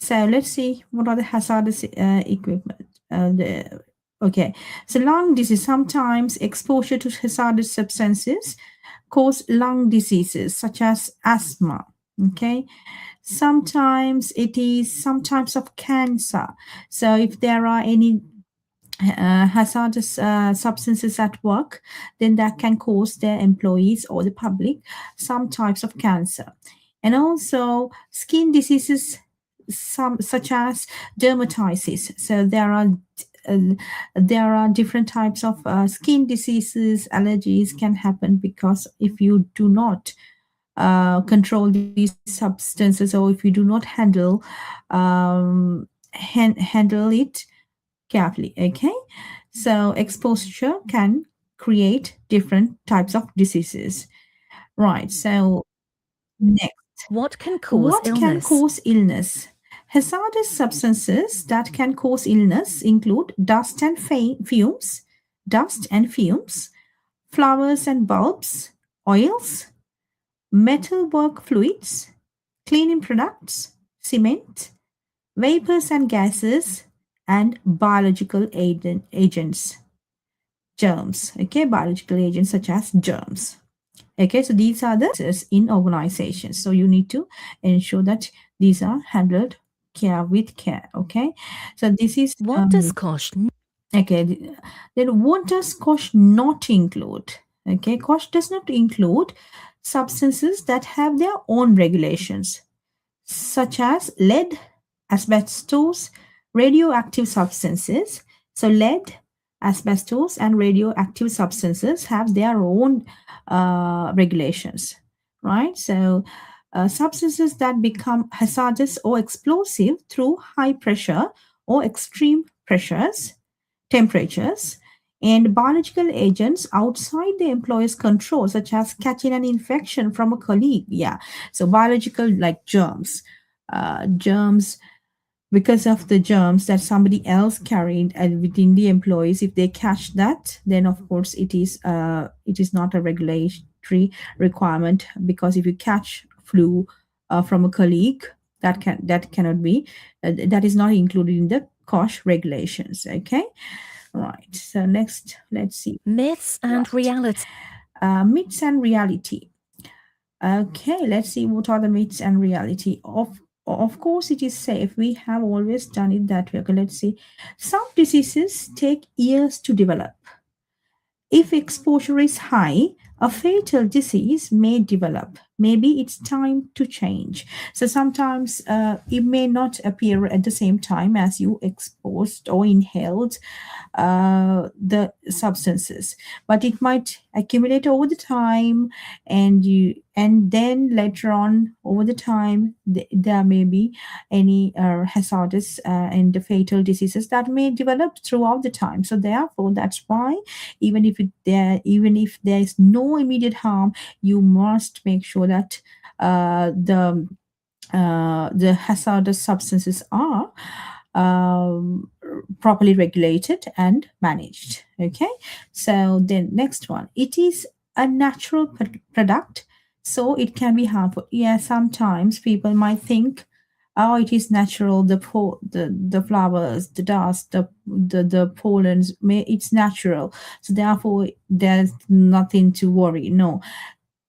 So let's see what are the hazardous equipment. Okay, so lung disease. Sometimes exposure to hazardous substances cause lung diseases such as asthma. Okay, sometimes it is some types of cancer. So if there are any hazardous substances at work, then that can cause their employees or the public some types of cancer. And also skin diseases, some such as dermatitis. So there are different types of skin diseases, allergies can happen because if you do not control these substances, or if you do not handle it carefully. Okay, so exposure can create different types of diseases. Right. So next, What can cause what can illness? cause illness? Hazardous substances that can cause illness include dust and fumes, flowers and bulbs, oils, metalwork fluids, cleaning products, cement, vapors and gases, and biological agents, germs. Okay, biological agents such as germs. Okay, so these are the in organizations. So you need to ensure that these are handled with care. Okay, so this is What does COSH? Okay, then what does COSH not include? Okay, COSH does not include substances that have their own regulations, such as lead, asbestos, radioactive substances. So lead, asbestos, and radioactive substances have their own regulations, right? So substances that become hazardous or explosive through high pressure or extreme temperatures, and biological agents outside the employer's control, such as catching an infection from a colleague. Yeah, so biological like germs, because of the germs that somebody else carried within the employees. If they catch that, then of course it is not a regulatory requirement, because if you catch flu from a colleague, that cannot be that is not included in the COSH regulations. Okay, right. So next, let's see Myths and reality. Myths and reality. Okay, let's see what are the myths and reality. Of course, it is safe. We have always done it that way. Okay, let's see. Some diseases take years to develop. If exposure is high, a fatal disease may develop. Maybe it's time to change. So sometimes it may not appear at the same time as you exposed or inhaled the substances, but it might accumulate over the time, and then later on over the time there may be any hazardous and fatal diseases that may develop throughout the time. So therefore, that's why even if there is no immediate harm, you must make sure that the hazardous substances are properly regulated and managed. Okay, so then next one, it is a natural product, so it can be harmful. Yeah, sometimes people might think, oh, it is natural, the flowers, the dust, the pollens, it's natural, so therefore there's nothing to worry. No,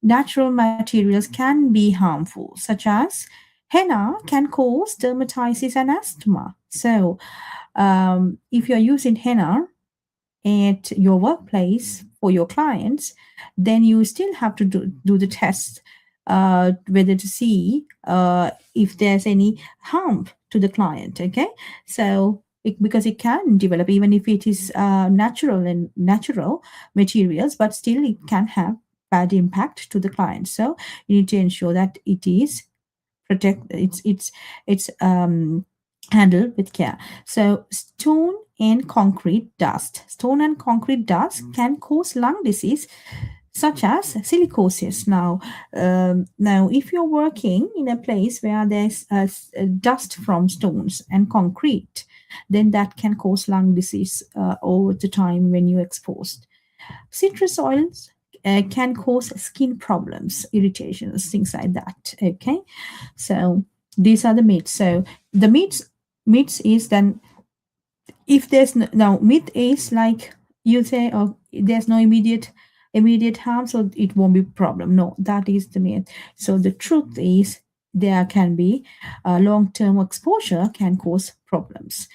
natural materials can be harmful, such as henna can cause dermatitis and asthma. So if you're using henna at your workplace for your clients, then you still have to do the test whether to see if there's any harm to the client. Okay, so because it can develop even if it is natural materials, but still it can have bad impact to the client. So you need to ensure that it is handled with care. So stone and concrete dust can cause lung disease such as silicosis. Now if you're working in a place where there's dust from stones and concrete, then that can cause lung disease over the time when you're exposed. Citrus oils can cause skin problems, irritations, things like that. Okay, so these are the myths. So the myths is then, if there's now myth is like you say, oh, there's no immediate harm, so it won't be a problem. No, that is the myth. So the truth is there can be long-term exposure can cause problems.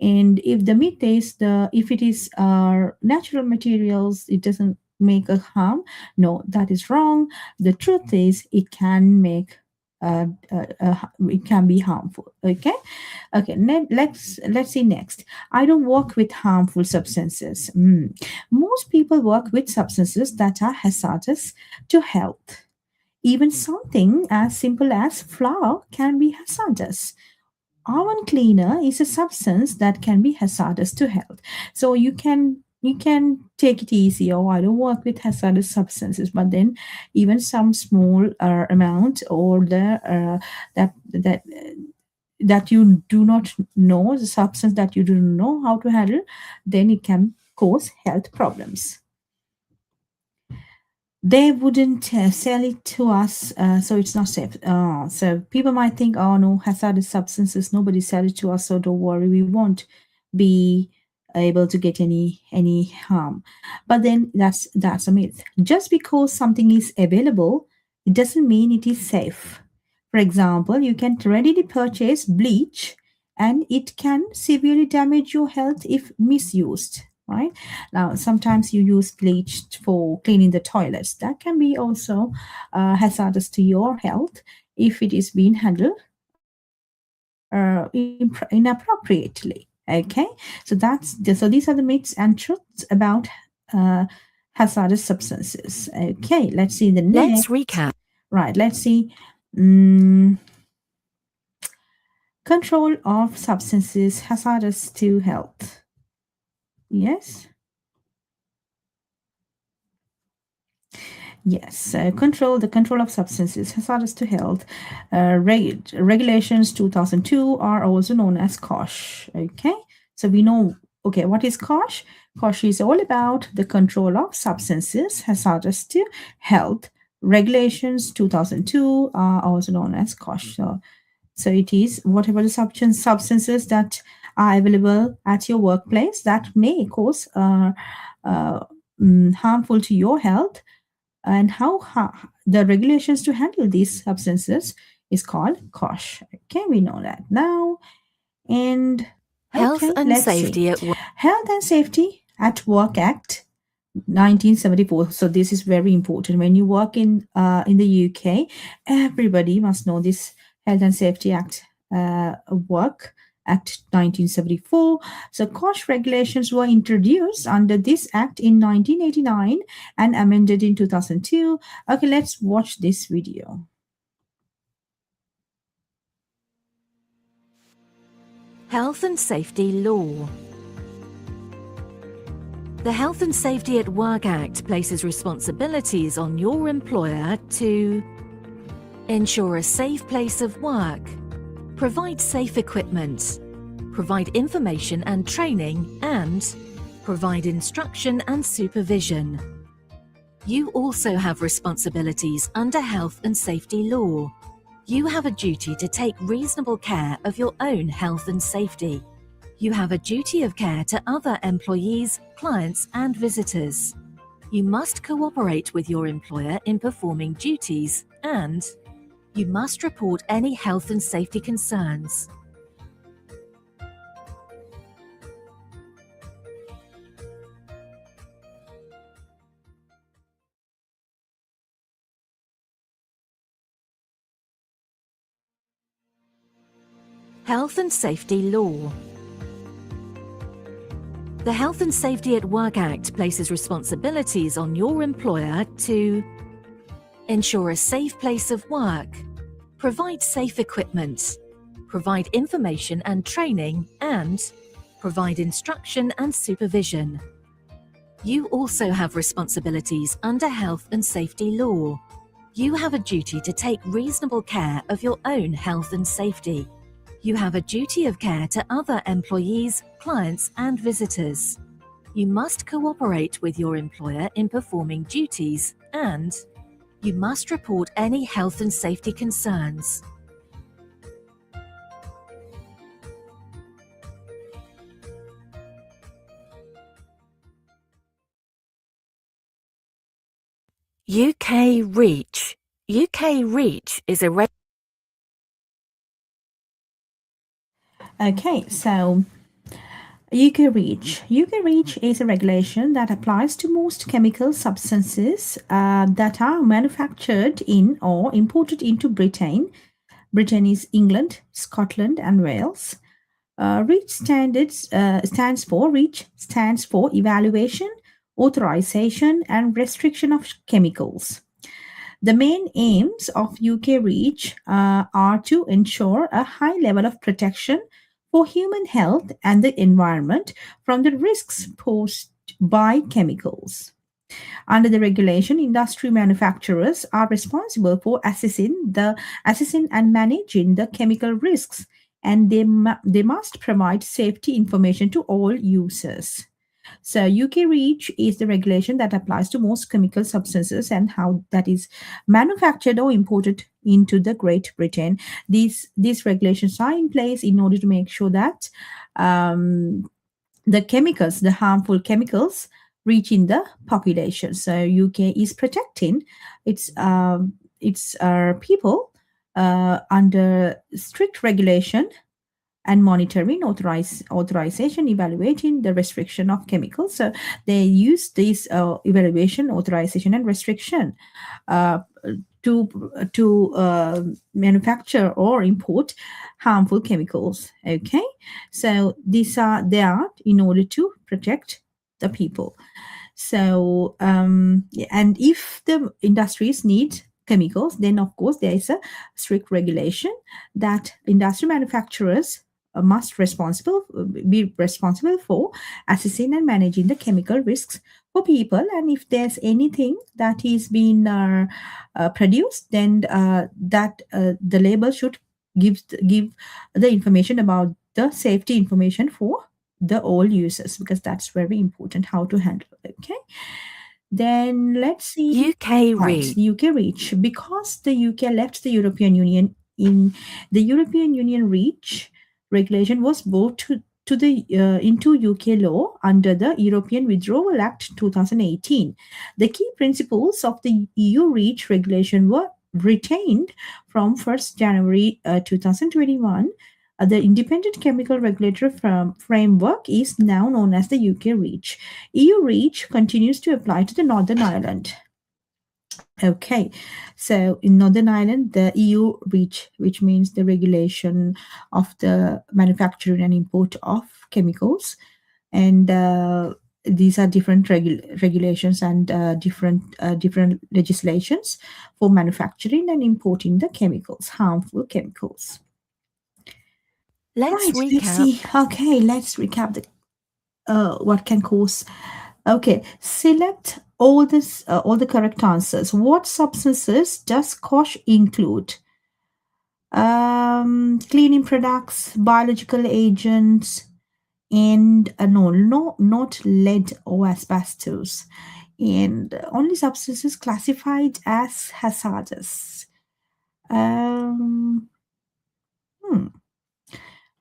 And if the myth is if it is natural materials, it doesn't make a harm. No, that is wrong. The truth is it can make it can be harmful. Okay. Let's see next. I don't work with harmful substances. Most people work with substances that are hazardous to health. Even something as simple as flour can be hazardous. Oven cleaner is a substance that can be hazardous to health. So you can take it easy. Oh, I don't work with hazardous substances, but then even some small amount or that you do not know, the substance that you do not know how to handle, then it can cause health problems. They wouldn't sell it to us, so it's not safe. So people might think, oh no, hazardous substances, nobody sell it to us, so don't worry, we won't be able to get any harm. But then that's a myth. Just because something is available, it doesn't mean it is safe. For example, you can readily purchase bleach and it can severely damage your health if misused. Right now, sometimes you use bleach for cleaning the toilets. That can be also hazardous to your health if it is being handled inappropriately. Okay, so these are the myths and truths about hazardous substances. Okay, let's see the next. Let's recap. Right, let's see. Control of substances hazardous to health. Yes. Yes, the control of substances hazardous to health. Regulations 2002 are also known as COSH. Okay, so we know. Okay, what is COSH? COSH is all about the control of substances hazardous to health. Regulations 2002 are also known as COSH. So it is whatever the substances that are available at your workplace that may cause harmful to your health, and how the regulations to handle these substances is called COSH. Okay, we know that now. And Health and Safety at Work. Health and Safety at Work Act 1974. So this is very important. When you work in the UK, everybody must know this Health and Safety Act Work Act 1974. So COSH regulations were introduced under this act in 1989 and amended in 2002. Okay, let's watch this video. Health and Safety Law. The Health and Safety at Work Act places responsibilities on your employer to ensure a safe place of work, provide safe equipment, provide information and training, and provide instruction and supervision. You also have responsibilities under health and safety law. You have a duty to take reasonable care of your own health and safety. You have a duty of care to other employees, clients, and visitors. You must cooperate with your employer in performing duties, and you must report any health and safety concerns. Health and Safety Law. The Health and Safety at Work Act places responsibilities on your employer to ensure a safe place of work, provide safe equipment, provide information and training, and provide instruction and supervision. You also have responsibilities under health and safety law. You have a duty to take reasonable care of your own health and safety. You have a duty of care to other employees, clients, and visitors. You must cooperate with your employer in performing duties, and you must report any health and safety concerns. UK REACH. UK REACH is a Okay, so UK REACH. UK REACH is a regulation that applies to most chemical substances that are manufactured in or imported into Britain. Britain is England, Scotland, and Wales. REACH stands for Evaluation, Authorization, and Restriction of Chemicals. The main aims of UK REACH are to ensure a high level of protection for human health and the environment from the risks posed by chemicals. Under the regulation, industry manufacturers are responsible for assessing and managing the chemical risks, and they must provide safety information to all users. So UK REACH is the regulation that applies to most chemical substances and how that is manufactured or imported into the Great Britain. These regulations are in place in order to make sure that the harmful chemicals, reaching the population. So UK is protecting its people under strict regulation and monitoring, authorization, evaluating the restriction of chemicals. So they use this evaluation, authorization, and restriction to manufacture or import harmful chemicals. Okay, so they are in order to protect the people. So and if the industries need chemicals, then of course there is a strict regulation that industry manufacturers must be responsible for assessing and managing the chemical risks for people. And if there's anything that is being produced, then the label should give the information about the safety information for the all users, because that's very important how to handle it. Okay, then let's see. UK Right, REACH. UK REACH. Because the UK left the European Union, in the European Union REACH regulation was brought into UK law under the European Withdrawal Act 2018. The key principles of the EU REACH regulation were retained from 1st January 2021. The Independent Chemical Regulatory Framework is now known as the UK REACH. EU REACH continues to apply to the Northern Ireland. Okay, so in Northern Ireland, the EU REACH, which means the regulation of the manufacturing and import of chemicals, and these are different regulations and different legislations for manufacturing and importing the chemicals, harmful chemicals. Let's Right, let's see. Okay, let's recap the what can cause. Okay, select all the correct answers. What substances does COSH include? Cleaning products, biological agents, and no, not lead or asbestos, and only substances classified as hazardous.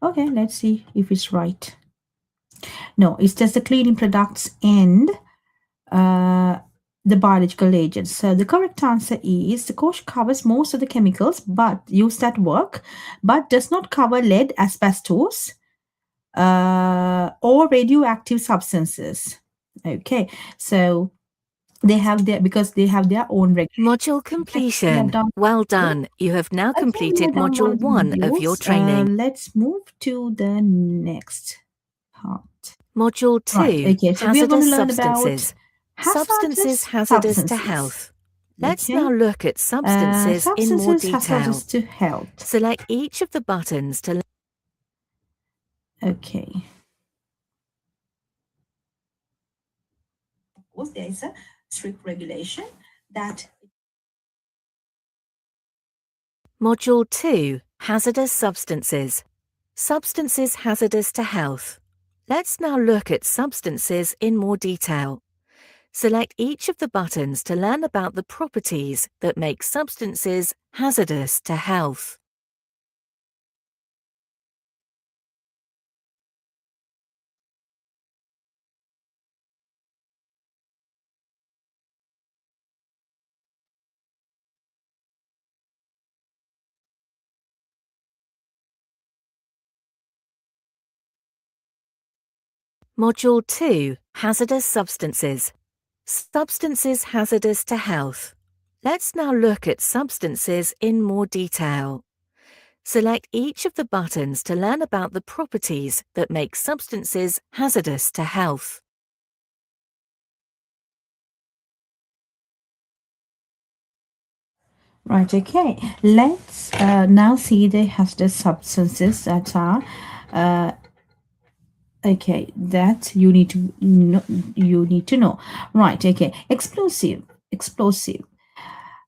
Okay, let's see if it's right. No, it's just the cleaning products and the biological agents. So the correct answer is the COSH covers most of the chemicals but used at work, but does not cover lead, asbestos, or radioactive substances. Okay, so they have their own module completion. Well done. You have now completed module 1 of your training. Let's move to the next part. Module 2, right, okay, so we're going to learn substances. about Substances hazardous to health. Let's now look at substances in more detail. Hazardous to health. Select each of the buttons to. Okay. Of course, there is a strict regulation that. Module 2, hazardous substances. Substances hazardous to health. Let's now look at substances in more detail. Select each of the buttons to learn about the properties that make substances hazardous to health. Module 2, Hazardous Substances. Substances hazardous to health. Let's now look at substances in more detail. Select each of the buttons to learn about the properties that make substances hazardous to health. Right, okay. Let's now see the hazardous substances that are okay, that you need to know. Right, okay. Explosive.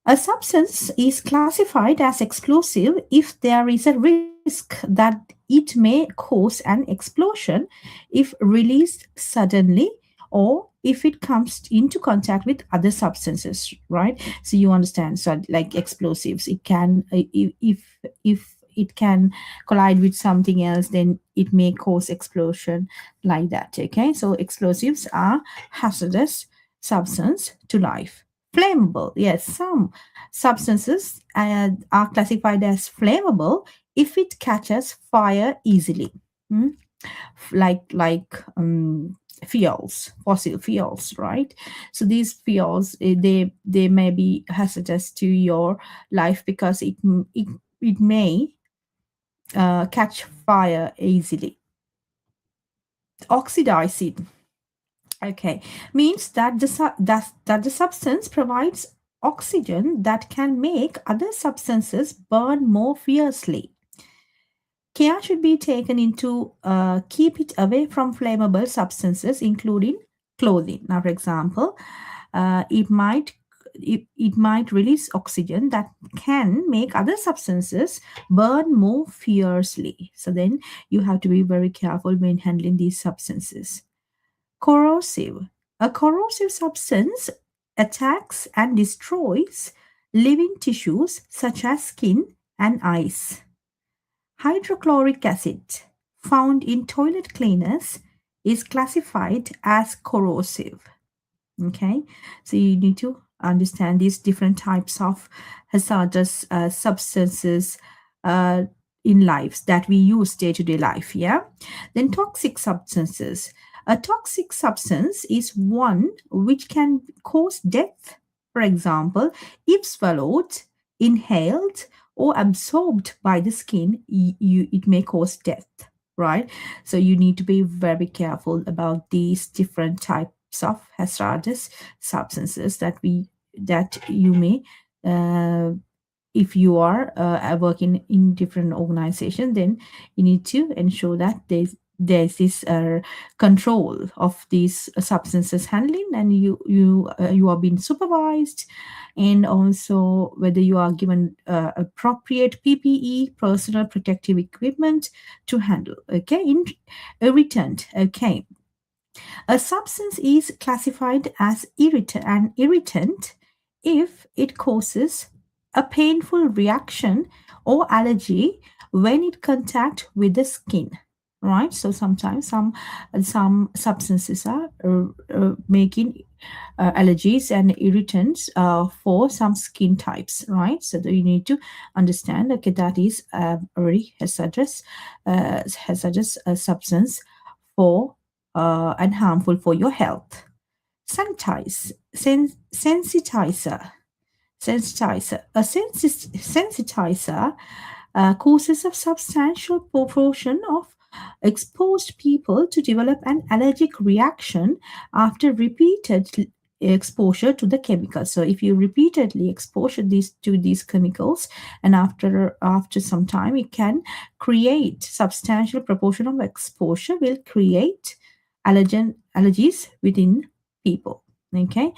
A substance is classified as explosive if there is a risk that it may cause an explosion if released suddenly, or if it comes into contact with other substances, right? So you understand. So like explosives, it can if it can collide with something else, then it may cause explosion, like that. Okay, so explosives are hazardous substance to life. Flammable, yes, some substances are classified as flammable if it catches fire easily. Hmm? Like fossil fuels, right? So these fuels, they may be hazardous to your life because it may catch fire easily. Oxidizing, okay, means that the substance provides oxygen that can make other substances burn more fiercely. Care should be taken into keep it away from flammable substances, including clothing. Now, for example, it might release oxygen that can make other substances burn more fiercely. So then you have to be very careful when handling these substances. Corrosive. A corrosive substance attacks and destroys living tissues such as skin and eyes. Hydrochloric acid, found in toilet cleaners, is classified as corrosive. Okay, so you need to understand these different types of hazardous substances in lives that we use day-to-day life. Yeah. Then toxic substances. A toxic substance is one which can cause death. For example, if swallowed, inhaled, or absorbed by the skin, it may cause death, right? So you need to be very careful about these different types of hazardous substances that you may if you are working in different organizations, then you need to ensure that there's this control of these substances handling, and you are being supervised, and also whether you are given appropriate PPE, personal protective equipment, to handle. Okay, irritant. Okay, a substance is classified as an irritant if it causes a painful reaction or allergy when it contact with the skin, right? So sometimes some substances are making allergies and irritants for some skin types, right? So you need to understand, okay, that is a very hazardous substance for and harmful for your health. Sensitizer. A sensitizer causes a substantial proportion of exposed people to develop an allergic reaction after repeated exposure to the chemicals. So if you repeatedly expose these chemicals, and after some time, it can create substantial proportion of exposure will create allergies within people. Okay,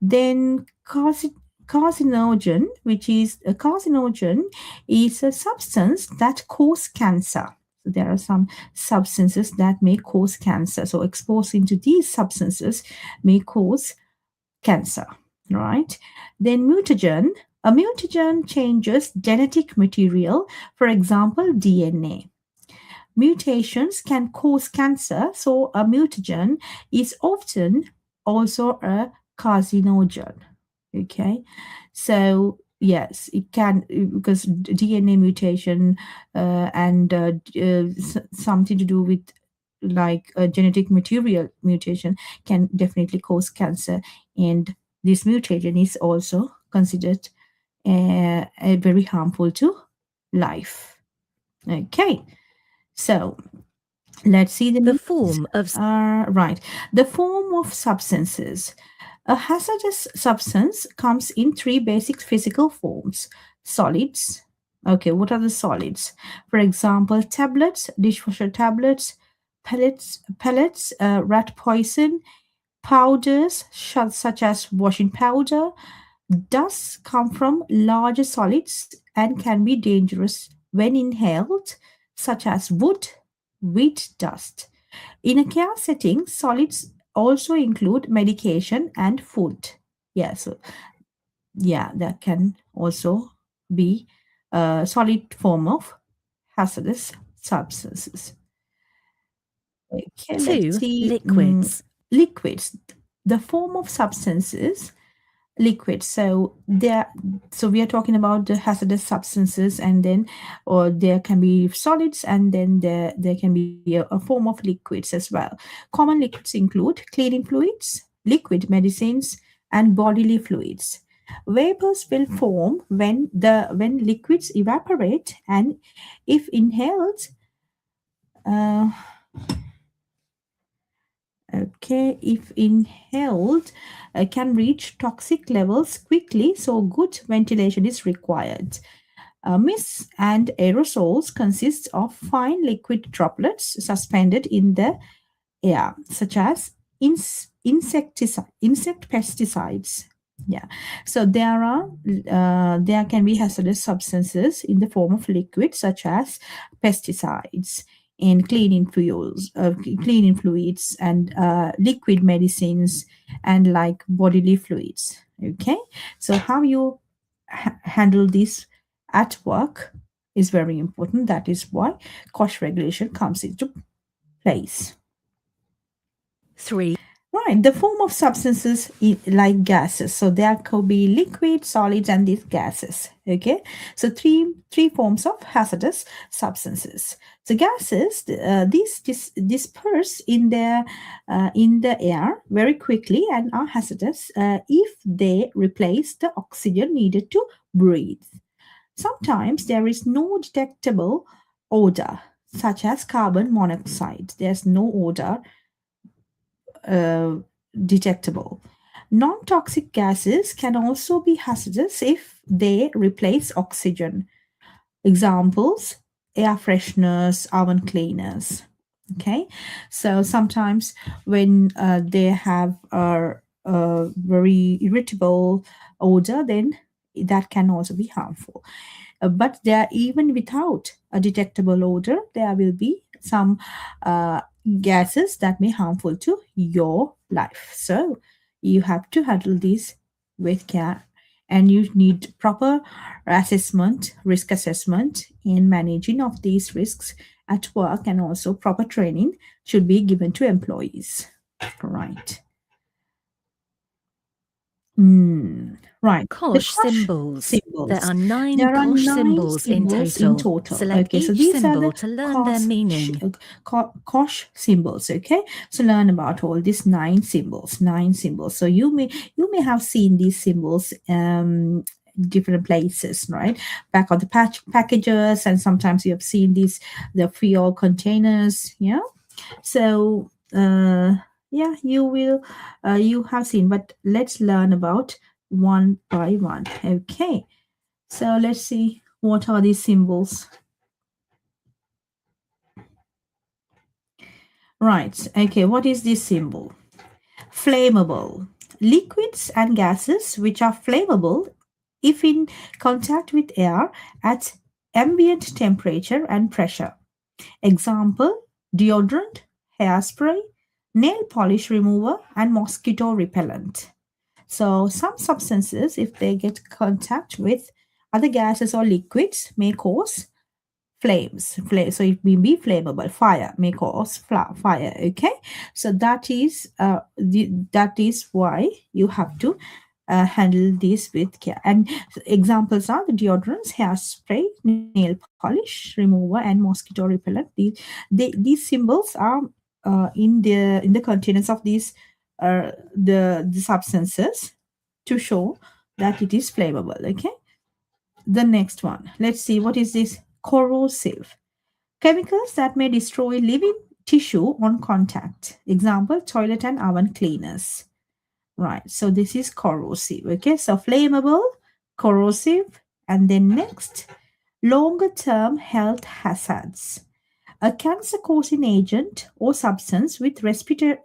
then carcinogen, which is a carcinogen, is a substance that cause cancer. So there are some substances that may cause cancer. So exposing to these substances may cause cancer, right? Then mutagen. A mutagen changes genetic material, for example, DNA. Mutations can cause cancer, so a mutagen is often also a carcinogen. Okay, so yes, it can, because DNA mutation and something to do with like a genetic material mutation can definitely cause cancer, and this mutation is also considered very harmful to life. Okay, so let's see the The next. form of Right, the form of substances. A hazardous substance comes in three basic physical forms: solids. Okay, what are the solids? For example, tablets, dishwasher tablets, pellets, rat poison, powders such as washing powder. Dust come from larger solids and can be dangerous when inhaled, such as wood, wheat dust. In a care setting, solids also include medication and food. Yeah, so yeah, that can also be a solid form of hazardous substances. Okay, let's 2. see. Liquids. Liquids. The form of substances liquid. So we are talking about the hazardous substances, and then or there can be solids, and then there can be a form of liquids as well. Common liquids include cleaning fluids, liquid medicines, and bodily fluids. Vapors will form when liquids evaporate, and if inhaled, uh, okay, if inhaled, can reach toxic levels quickly, so good ventilation is required. Mists and aerosols consist of fine liquid droplets suspended in the air, such as insect pesticides. Yeah, so there can be hazardous substances in the form of liquids, such as pesticides and cleaning fluids, and liquid medicines, and like bodily fluids. Okay, so how you handle this at work is very important. That is why cost regulation comes into place. 3. Right, the form of substances like gases. So there could be liquid, solids, and these gases. Okay, so three forms of hazardous substances. So gases, these disperse in the air very quickly and are hazardous if they replace the oxygen needed to breathe. Sometimes there is no detectable odor, such as carbon monoxide. There's no odor detectable. Non-toxic gases can also be hazardous if they replace oxygen. Examples: air fresheners, oven cleaners. Okay, so sometimes when they have a very irritable odor, then that can also be harmful. But there, even without a detectable odor, there will be some gases that may harmful to your life. So you have to handle these with care, and you need proper assessment, risk assessment in managing of these risks at work, and also proper training should be given to employees. Right. Right. The Kosh symbols. symbols. There are 9 There are Kosh 9 symbols in total. Select Okay, so each these are symbol the to learn their meaning. Kosh symbols. Okay, so learn about all these 9 symbols. 9 symbols. So you may have seen these symbols different places, right? Back on the packages, and sometimes you have seen the fuel containers. Yeah. So yeah, you have seen, but let's learn about one by one. Okay, so let's see what are these symbols. Right, okay, what is this symbol? Flammable. Liquids and gases which are flammable if in contact with air at ambient temperature and pressure. Example: deodorant, hairspray, nail polish remover, and mosquito repellent. So some substances, if they get contact with other gases or liquids, may cause flames. So it may be flammable. Fire may cause fire. Okay, so that is why you have to handle this with care. And examples are the deodorants, hairspray, nail polish remover, and mosquito repellent. These symbols are in the containers of these the substances to show that it is flammable. Okay, the next one, let's see what is this. Corrosive chemicals that may destroy living tissue on contact. Example, toilet and oven cleaners. Right, so this is corrosive. Okay, so flammable, corrosive, and then next, longer term health hazards. A cancer causing agent or substance with respiratory,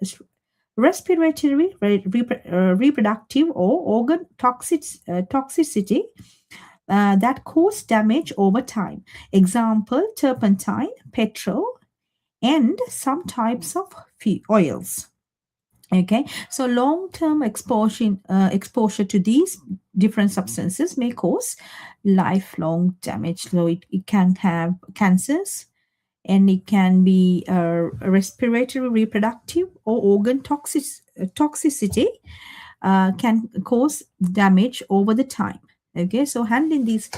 reproductive, or organ toxicity that cause damage over time. Example, turpentine, petrol, and some types of oils. Okay, so long-term exposure to these different substances may cause lifelong damage. So it can have cancers, and it can be respiratory, reproductive, or organ toxicity can cause damage over the time. Okay, so handling these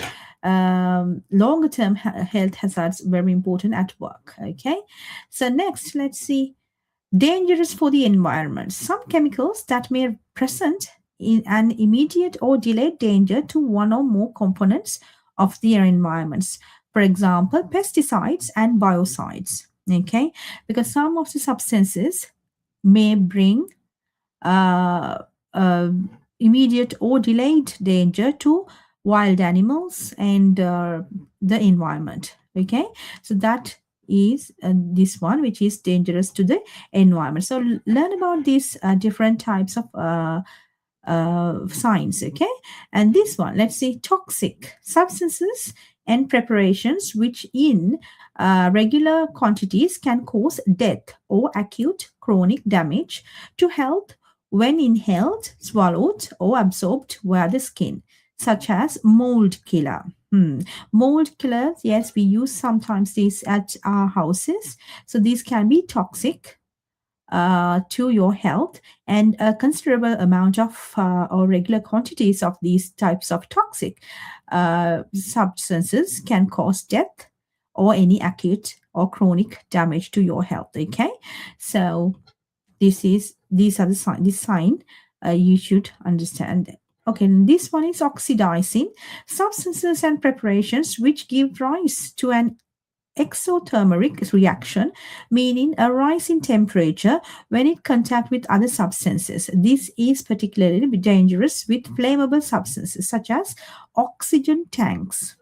longer term health hazards very important at work. Okay, so next, let's see. Dangerous for the environment. Some chemicals that may present in an immediate or delayed danger to one or more components of their environments. For example, pesticides and biocides. Okay, because some of the substances may bring immediate or delayed danger to wild animals and the environment. Okay, so that is this one, which is dangerous to the environment. So learn about these different types of signs. Okay, and this one, let's see. Toxic substances and preparations which in regular quantities can cause death or acute chronic damage to health when inhaled, swallowed, or absorbed via the skin, such as mold killer. Mold killers, yes, we use sometimes these at our houses. So these can be toxic to your health, and a considerable amount of or regular quantities of these types of toxic substances can cause death or any acute or chronic damage to your health. Okay, so these are the sign you should understand. Okay, this one is oxidizing substances and preparations which give rise to an exothermic reaction, meaning a rise in temperature when in contact with other substances. This is particularly dangerous with flammable substances such as oxygen tanks.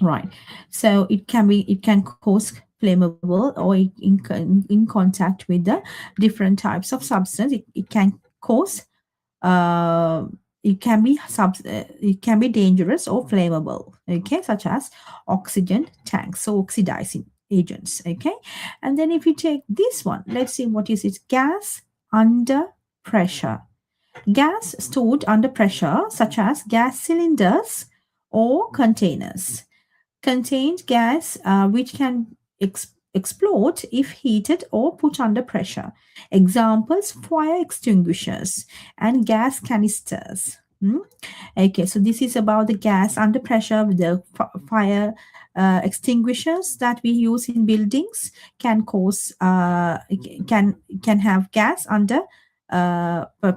Right, so it can cause flammable or in contact with the different types of substance. It can cause it can be dangerous or flammable. Okay, such as oxygen tanks, so oxidizing agents. Okay, and then if you take this one, let's see what is it. Gas under pressure. Gas stored under pressure, such as gas cylinders or containers, contained gas which can explode if heated or put under pressure. Examples, fire extinguishers and gas canisters. Okay, so this is about the gas under pressure. With the fire extinguishers that we use in buildings can cause can have gas under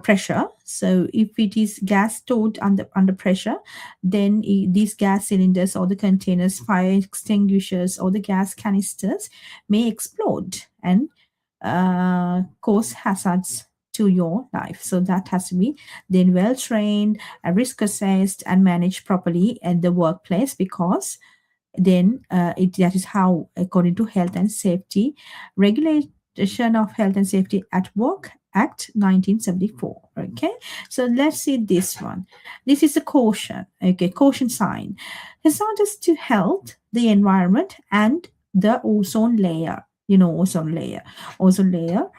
pressure. So if it is gas stored under pressure, then these gas cylinders or the containers, fire extinguishers or the gas canisters may explode and cause hazards to your life. So that has to be then well trained, risk assessed, and managed properly at the workplace, because then that is how, according to Health and Safety Regulation of Health and Safety at Work Act 1974. Okay, so let's see this one. This is a caution. Okay, caution sign. Hazardous to health, the environment, and the ozone layer. You know, ozone layer. Ozone layer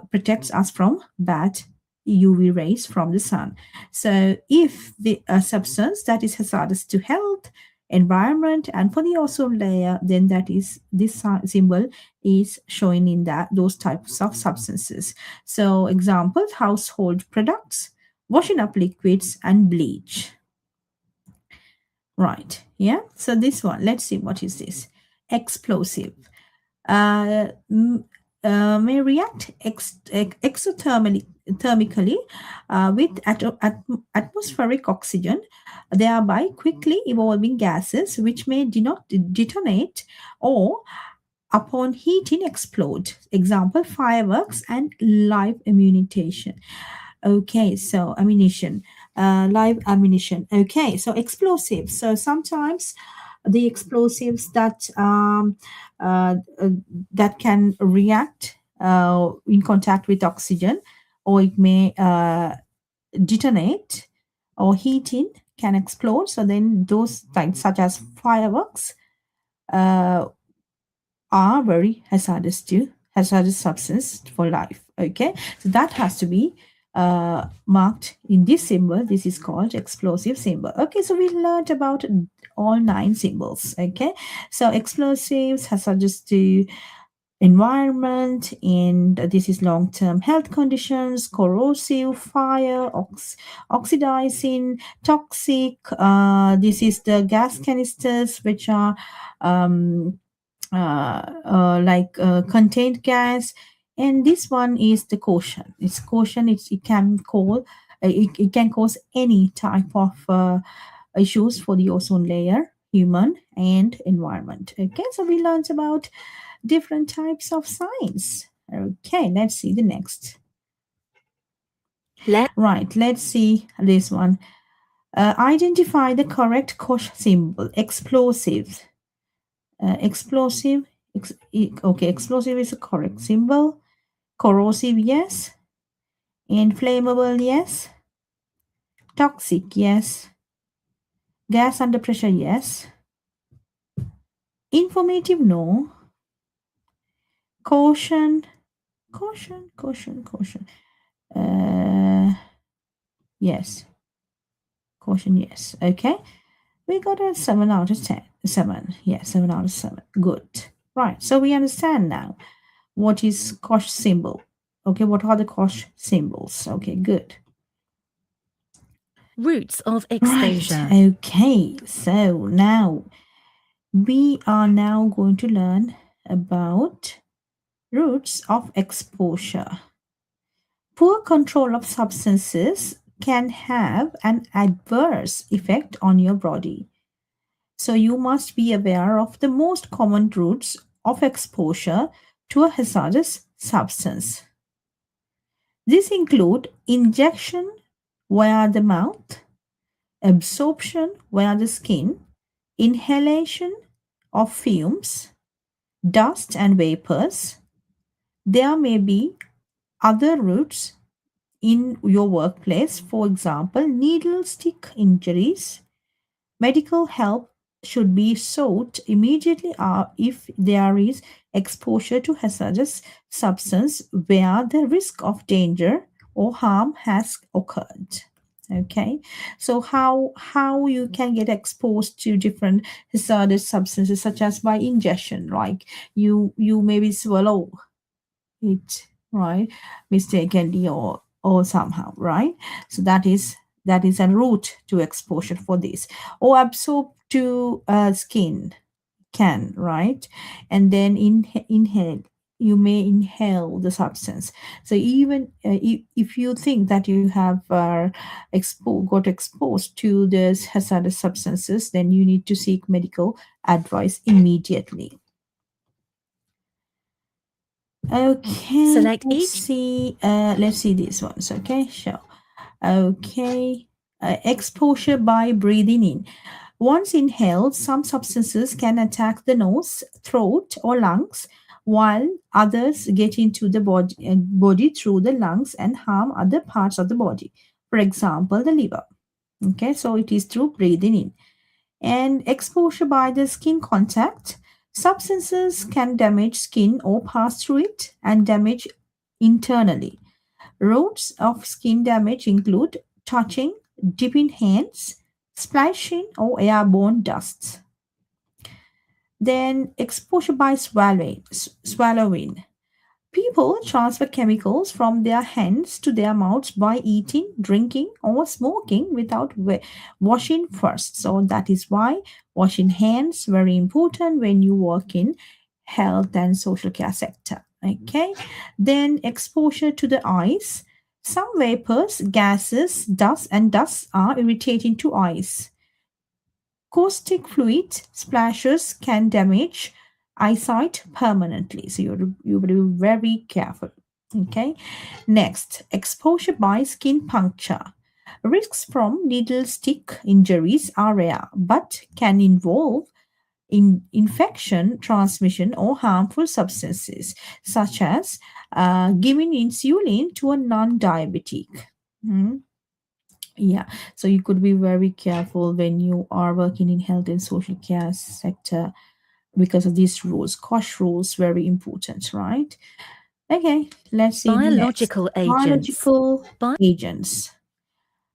protects us from bad UV rays from the sun. So if the substance that is hazardous to health, environment, and for the ozone layer, then that is, this symbol is showing in those types of substances. So examples, household products, washing up liquids, and bleach. Right, yeah. So this one, let's see what is this. Explosive. may react exothermically with atmospheric oxygen, thereby quickly evolving gases which may detonate or upon heating explode. Example, fireworks and live ammunition. Okay, so ammunition, live ammunition. Okay, so explosives. So sometimes the explosives that that can react in contact with oxygen, or it may detonate, or heating can explode. So then those types, such as fireworks, are very hazardous substance for life. Okay, so that has to be marked in this symbol. This is called explosive symbol. Okay, so we learned about all 9 symbols. Okay, so explosives, hazardous to environment, and this is long-term health conditions, corrosive, fire, oxidizing, toxic. This is the gas canisters, which are contained gas, and this one is the caution. It's caution. It can cause any type of issues for the ozone layer, human and environment. Okay, so we learned about different types of signs. Okay, let's see the next. Right, let's see this one. Identify the correct caution symbol. Explosive. Explosive. Okay, explosive is a correct symbol. Corrosive, yes. Inflammable, yes. Toxic, yes. Gas under pressure, yes. Informative, no. Caution. Yes. Caution, yes. Okay. We got a 7 out of 10. 7. Yeah, 7 out of 7. Good. Right. So we understand now what is caution symbol. Okay, what are the caution symbols? Okay, good. Routes of exposure. Right. Okay, so now we are now going to learn about routes of exposure. Poor control of substances can have an adverse effect on your body. So you must be aware of the most common routes of exposure to a hazardous substance. These include injection via the mouth, absorption via the skin, inhalation of fumes, dust and vapors. There may be other routes in your workplace, for example, needle stick injuries. Medical help should be sought immediately if there is exposure to hazardous substance where the risk of danger or harm has occurred. Okay, so how you can get exposed to different hazardous substances, such as by ingestion, like you maybe swallow it, right, mistakenly or somehow, right? So that is a route to exposure for this. Or absorb to skin, can, right? And then inhale, you may inhale the substance. So even if you think that you have got exposed to this hazardous substances, then you need to seek medical advice immediately. Okay, Select let's each. see. Let's see these ones. Okay, sure. Okay, exposure by breathing in. Once inhaled, some substances can attack the nose, throat, or lungs, while others get into the body through the lungs and harm other parts of the body. For example, the liver. Okay, so it is through breathing in. And exposure by the skin contact. Substances can damage skin or pass through it and damage internally. Routes of skin damage include touching, dipping hands, splashing, or airborne dusts. Then exposure by swallowing. People transfer chemicals from their hands to their mouths by eating, drinking, or smoking without washing first. So that is why washing hands very important when you work in health and social care sector. Okay, then exposure to the eyes. Some vapors, gases, dusts are irritating to eyes. Caustic fluid splashes can damage eyesight permanently. So you have to be very careful. Okay. Next, exposure by skin puncture. Risks from needle stick injuries are rare, but can involve infection, transmission, or harmful substances, such as giving insulin to a non-diabetic. Yeah, so you could be very careful when you are working in health and social care sector because of these rules. COSH rules, very important, right? Okay, let's see the next. Biological agents. Biological agents.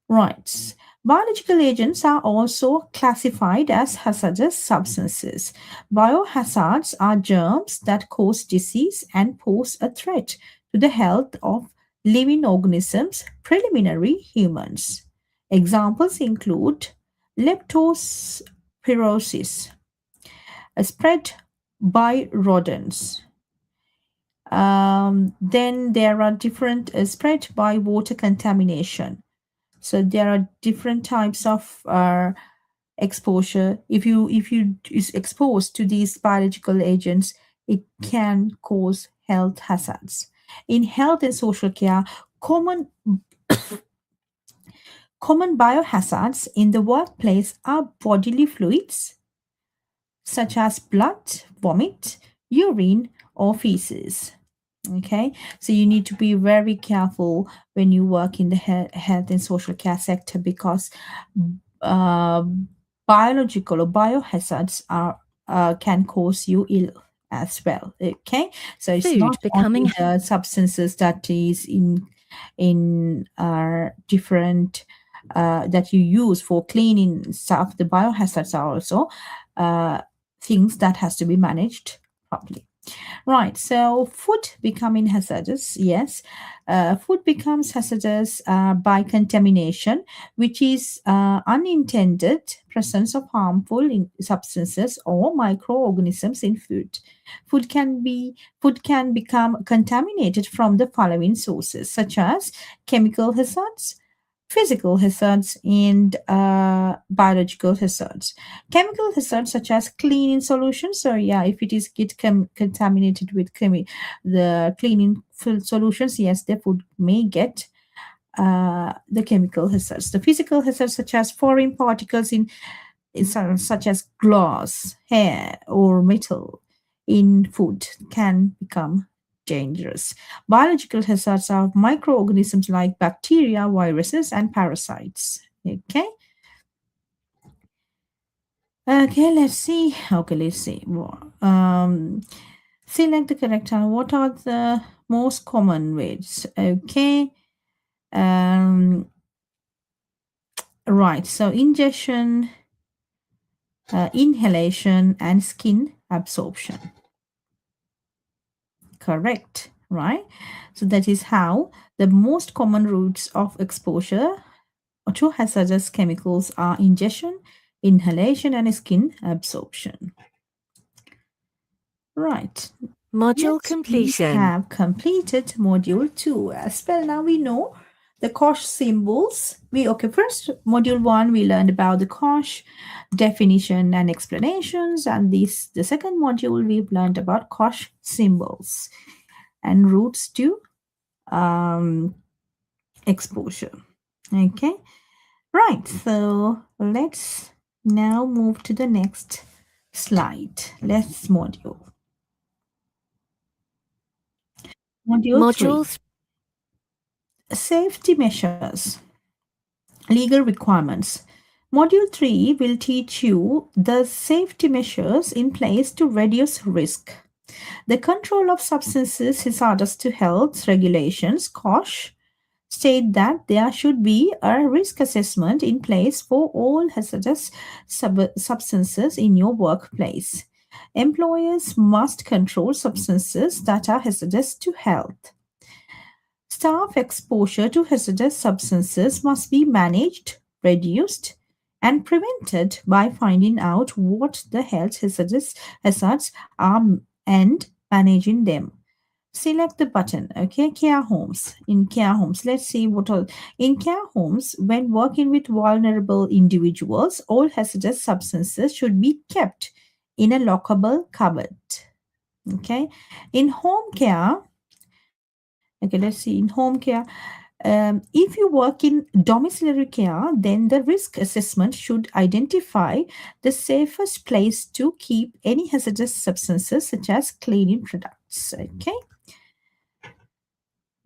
Right. Biological agents are also classified as hazardous substances. Biohazards are germs that cause disease and pose a threat to the health of living organisms, preliminary humans. Examples include leptospirosis, spread by rodents. Then there are different spread by water contamination. So there are different types of exposure. If you is exposed to these biological agents, it can cause health hazards. In health and social care, common biohazards in the workplace are bodily fluids such as blood, vomit, urine, or feces. Okay, so you need to be very careful when you work in the health and social care sector because biological or biohazards can cause you ill as well. Okay, so it's Food not becoming- only the substances that is in different that you use for cleaning stuff. The biohazards are also things that has to be managed properly. Right, so food becoming hazardous, yes. Food becomes hazardous by contamination, which is unintended presence of harmful substances or microorganisms in food. Food can become contaminated from the following sources, such as chemical hazards, physical hazards, and biological hazards. Chemical hazards such as cleaning solutions. So yeah, if it is contaminated with the cleaning solutions, yes, the food may get the chemical hazards. The physical hazards such as foreign particles in such as glass, hair, or metal in food can become dangerous. Biological hazards are microorganisms like bacteria, viruses, and parasites. Okay. Okay, let's see. Okay, let's see. Select the correct one. What are the most common ways? Okay. Right. So ingestion, inhalation, and skin absorption. Correct, right? So that is how the most common routes of exposure to hazardous chemicals are ingestion, inhalation, and skin absorption. Right. Module Yes, completion. We have completed module 2 as well. Now we know the COSH symbols. First module 1 we learned about the COSH definition and explanations, and the second module we've learned about COSH symbols and routes to exposure. Okay, right, so let's now move to the next slide. Let's module 3. Safety measures, legal requirements. Module 3 will teach you the safety measures in place to reduce risk. The control of substances hazardous to health regulations, COSH, state that there should be a risk assessment in place for all hazardous substances in your workplace. Employers must control substances that are hazardous to health. Staff exposure to hazardous substances must be managed, reduced, and prevented by finding out what the health hazards are and managing them. select the button. Okay, care homes. In care homes, let's see what all. In care homes, when working with vulnerable individuals, all hazardous substances should be kept in a lockable cupboard. Okay, in home care, okay, let's see. In home care, if you work in domiciliary care, then the risk assessment should identify the safest place to keep any hazardous substances such as cleaning products. Okay.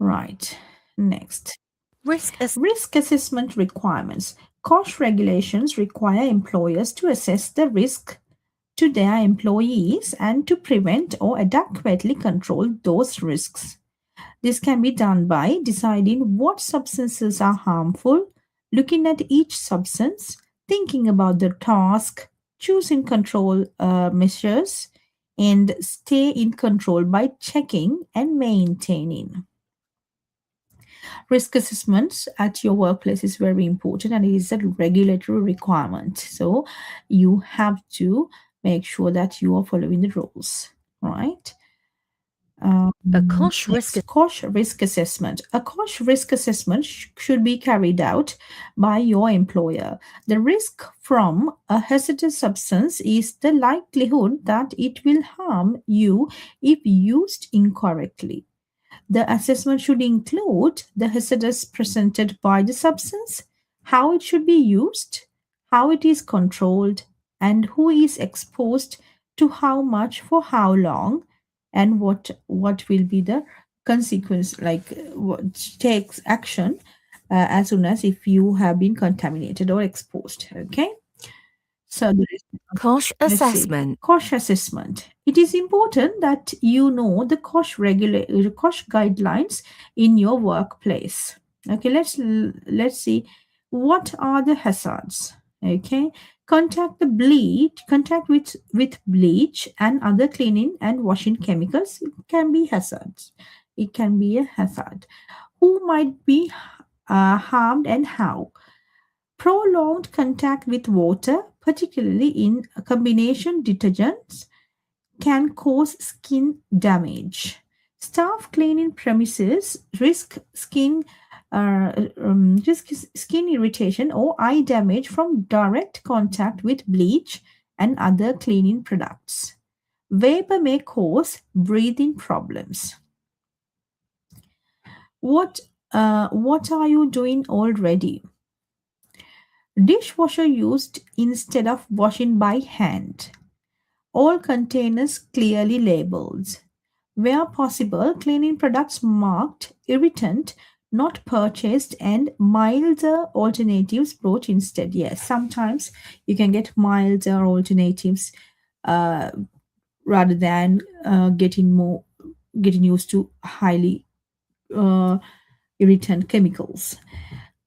Right. Next. Risk Risk assessment requirements. COSH regulations require employers to assess the risk to their employees and to prevent or adequately control those risks. This can be done by deciding what substances are harmful, looking at each substance, thinking about the task, choosing control measures, and stay in control by checking and maintaining. Risk assessments at your workplace is very important and it is a regulatory requirement. So you have to make sure that you are following the rules, right? A COSH risk COSH risk assessment. A COSH risk assessment should be carried out by your employer. The risk from a hazardous substance is the likelihood that it will harm you if used incorrectly. The assessment should include the hazardous presented by the substance, how it should be used, how it is controlled, and who is exposed to how much for how long, and what will be the consequence, like what takes action as soon as if you have been contaminated or exposed. Okay. So there is COSH assessment. COSH assessment. It is important that you know the COSH COSH guidelines in your workplace. Okay, let's see what are the hazards. Okay, contact with bleach and other cleaning and washing chemicals. It can be hazards. It can be a hazard. Who might be harmed and how? Prolonged contact with water, particularly in combination detergents, can cause skin damage. Staff cleaning premises risk skin irritation or eye damage from direct contact with bleach and other cleaning products. Vapor may cause breathing problems. What are you doing already? Dishwasher used instead of washing by hand. All containers clearly labeled. Where possible, cleaning products marked irritant, not purchased, and milder alternatives brought instead. Yes, sometimes you can get milder alternatives rather than getting used to highly irritant chemicals.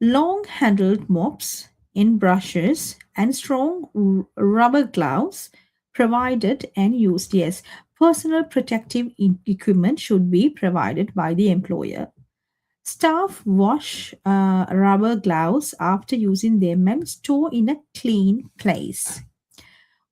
Long-handled mops in brushes and strong rubber gloves provided and used. Yes, personal protective equipment should be provided by the employer. Staff wash rubber gloves after using them and store in a clean place.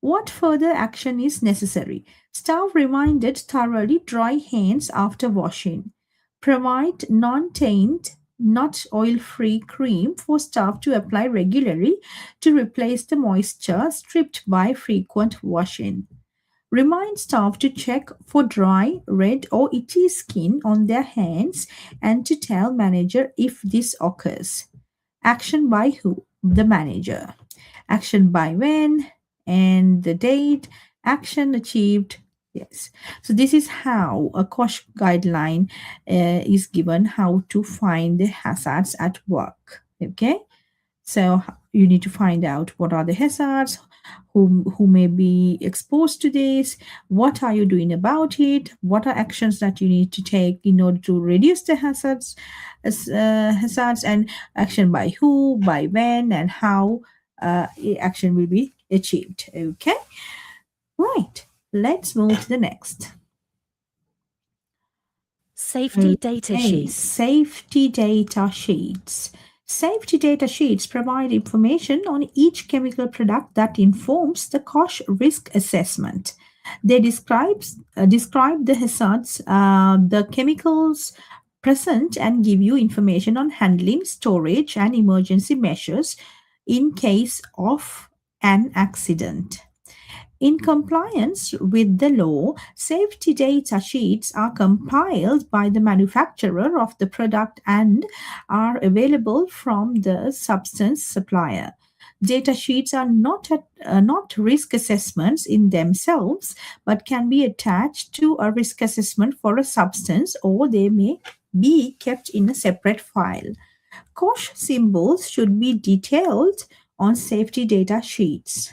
What further action is necessary? Staff reminded thoroughly dry hands after washing. Provide non-taint, not oil-free cream for staff to apply regularly to replace the moisture stripped by frequent washing. Remind staff to check for dry, red, or itchy skin on their hands and to tell manager if this occurs. Action by who? The manager. Action by when and the date. Action achieved. Yes. So this is how a COSH guideline is given, how to find the hazards at work. Okay. So you need to find out what are the hazards, who may be exposed to this, what are you doing about it, what are actions that you need to take in order to reduce the hazards, and action by who, by when, and how action will be achieved. Okay. Right. Let's move to the next. Safety data sheets. Safety data sheets. Safety data sheets provide information on each chemical product that informs the COSH risk assessment. They describe the hazards, the chemicals present, and give you information on handling, storage, and emergency measures in case of an accident. In compliance with the law, safety data sheets are compiled by the manufacturer of the product and are available from the substance supplier. Data sheets are not risk assessments in themselves, but can be attached to a risk assessment for a substance, or they may be kept in a separate file. COSH symbols should be detailed on safety data sheets.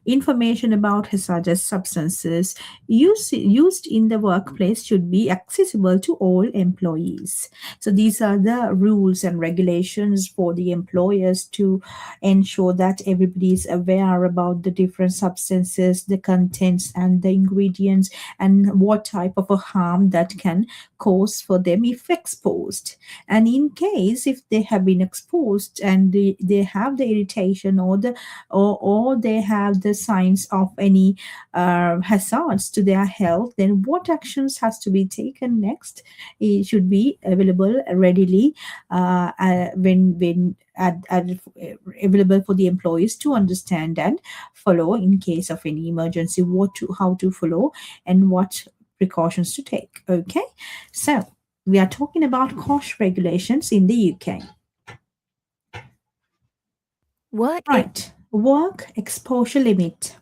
Information about hazardous substances used in the workplace should be accessible to all employees. So these are the rules and regulations for the employers to ensure that everybody is aware about the different substances, the contents and the ingredients, and what type of a harm that can cause for them if exposed. And in case if they have been exposed and they have the irritation or they have the signs of any hazards to their health, then what actions has to be taken next? It should be available readily when available for the employees to understand and follow in case of any emergency, how to follow and what precautions to take. Okay, so we are talking about COSH regulations in the UK. Right. Work exposure limit.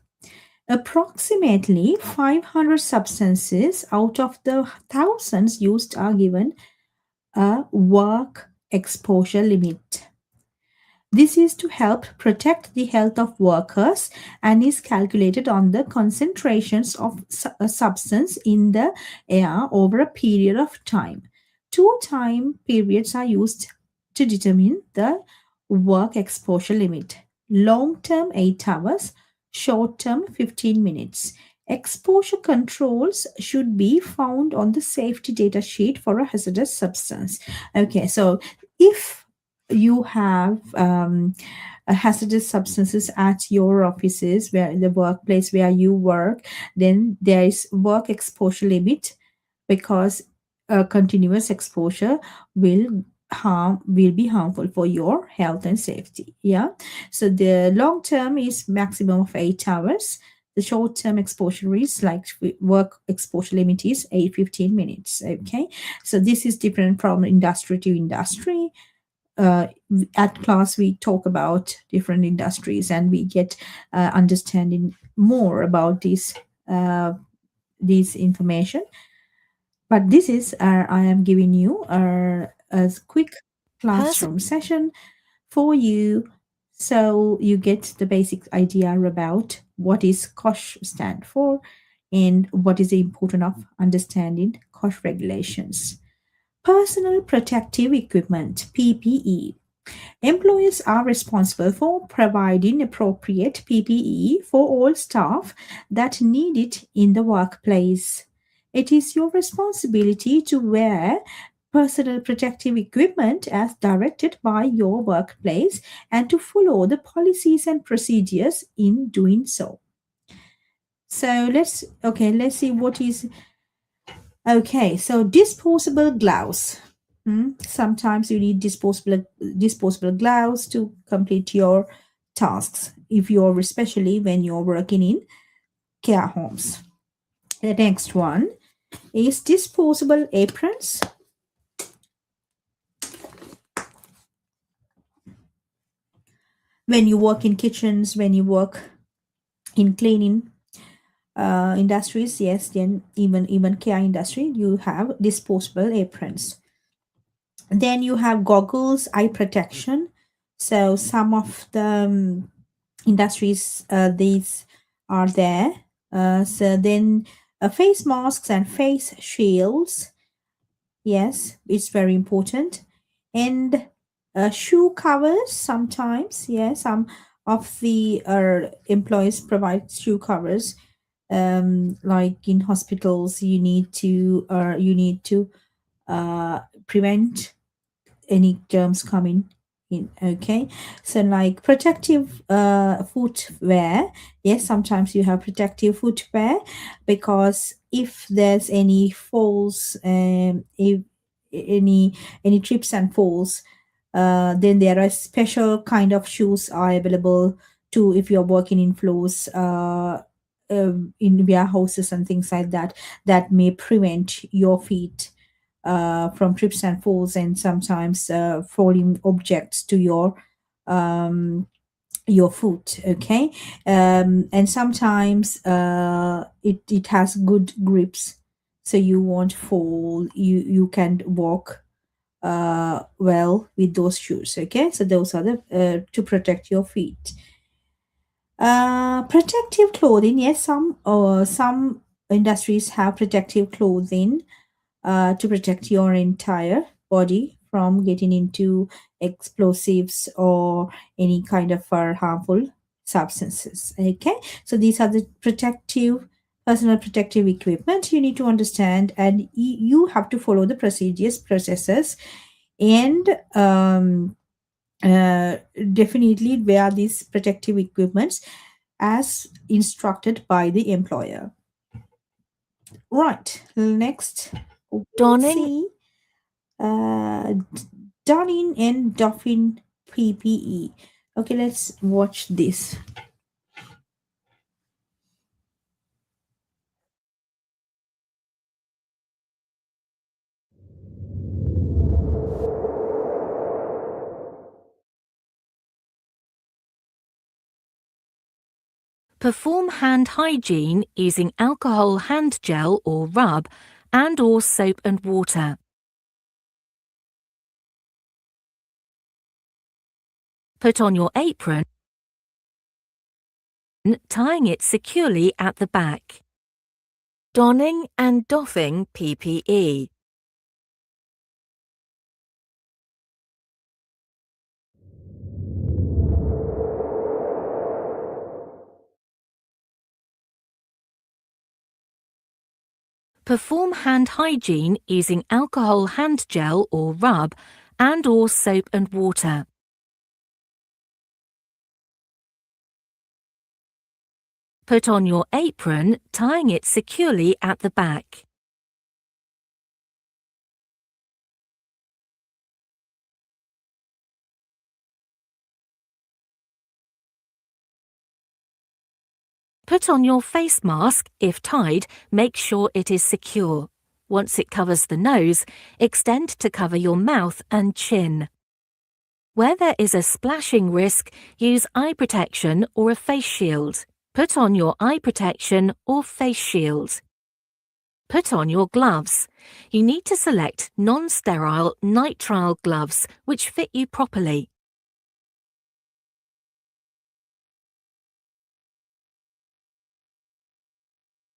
Approximately 500 substances out of the thousands used are given a work exposure limit. This is to help protect the health of workers and is calculated on the concentrations of a substance in the air over a period of time. 2 time periods are used to determine the work exposure limit. Long term 8 hours, short term 15 minutes. Exposure controls should be found on the safety data sheet for a hazardous substance. Okay, so if you have hazardous substances at your offices, where in the workplace where you work, then there is work exposure limit, because continuous exposure will be harmful for your health and safety. Yeah, so the long term is maximum of 8 hours. The short term exposure is like work exposure limit is 15 minutes. Okay, so this is different from industry to industry. At class we talk about different industries and we get understanding more about this information. But this is I am giving you a quick classroom session for you, so you get the basic idea about what is COSH stand for and what is the importance of understanding COSH regulations. Personal protective equipment, PPE. Employers are responsible for providing appropriate PPE for all staff that need it in the workplace. It is your responsibility to wear personal protective equipment as directed by your workplace and to follow the policies and procedures in doing so. So let's see what is. Okay, so disposable gloves. Sometimes you need disposable gloves to complete your tasks, especially when you're working in care homes. The next one is disposable aprons. When you work in kitchens, when you work in cleaning industries, yes, then even care industry, you have disposable aprons. Then you have goggles, eye protection. So some of the industries, these are there. So then face masks and face shields. Yes, it's very important. And shoe covers sometimes. Yeah, some of the employees provide shoe covers. Like in hospitals, you need to prevent any germs coming Okay, so like protective footwear. Yes, sometimes you have protective footwear because if there's any falls, if any trips and falls, then there are special kind of shoes are available too if you're working in floors, in warehouses and things like that, that may prevent your feet from trips and falls, and sometimes falling objects to your foot. Okay, and sometimes it has good grips, so you won't fall. You can walk well with those shoes. Okay, so those are the to protect your feet. Protective clothing. Yes, some industries have protective clothing to protect your entire body from getting into explosives or any kind of harmful substances. Okay, so these are the personal protective equipment you need to understand, and you have to follow the processes, and definitely wear these protective equipments as instructed by the employer. Right, next we'll Donning see donning and doffing PPE. Okay, let's watch this. Perform hand hygiene using alcohol hand gel or rub and/or soap and water. Put on your apron, tying it securely at the back. Donning and doffing PPE. Perform hand hygiene using alcohol hand gel or rub and/or soap and water. Put on your apron, tying it securely at the back. Put on your face mask. If tied, make sure it is secure. Once it covers the nose, extend to cover your mouth and chin. Where there is a splashing risk, use eye protection or a face shield. Put on your eye protection or face shield. Put on your gloves. You need to select non-sterile nitrile gloves which fit you properly.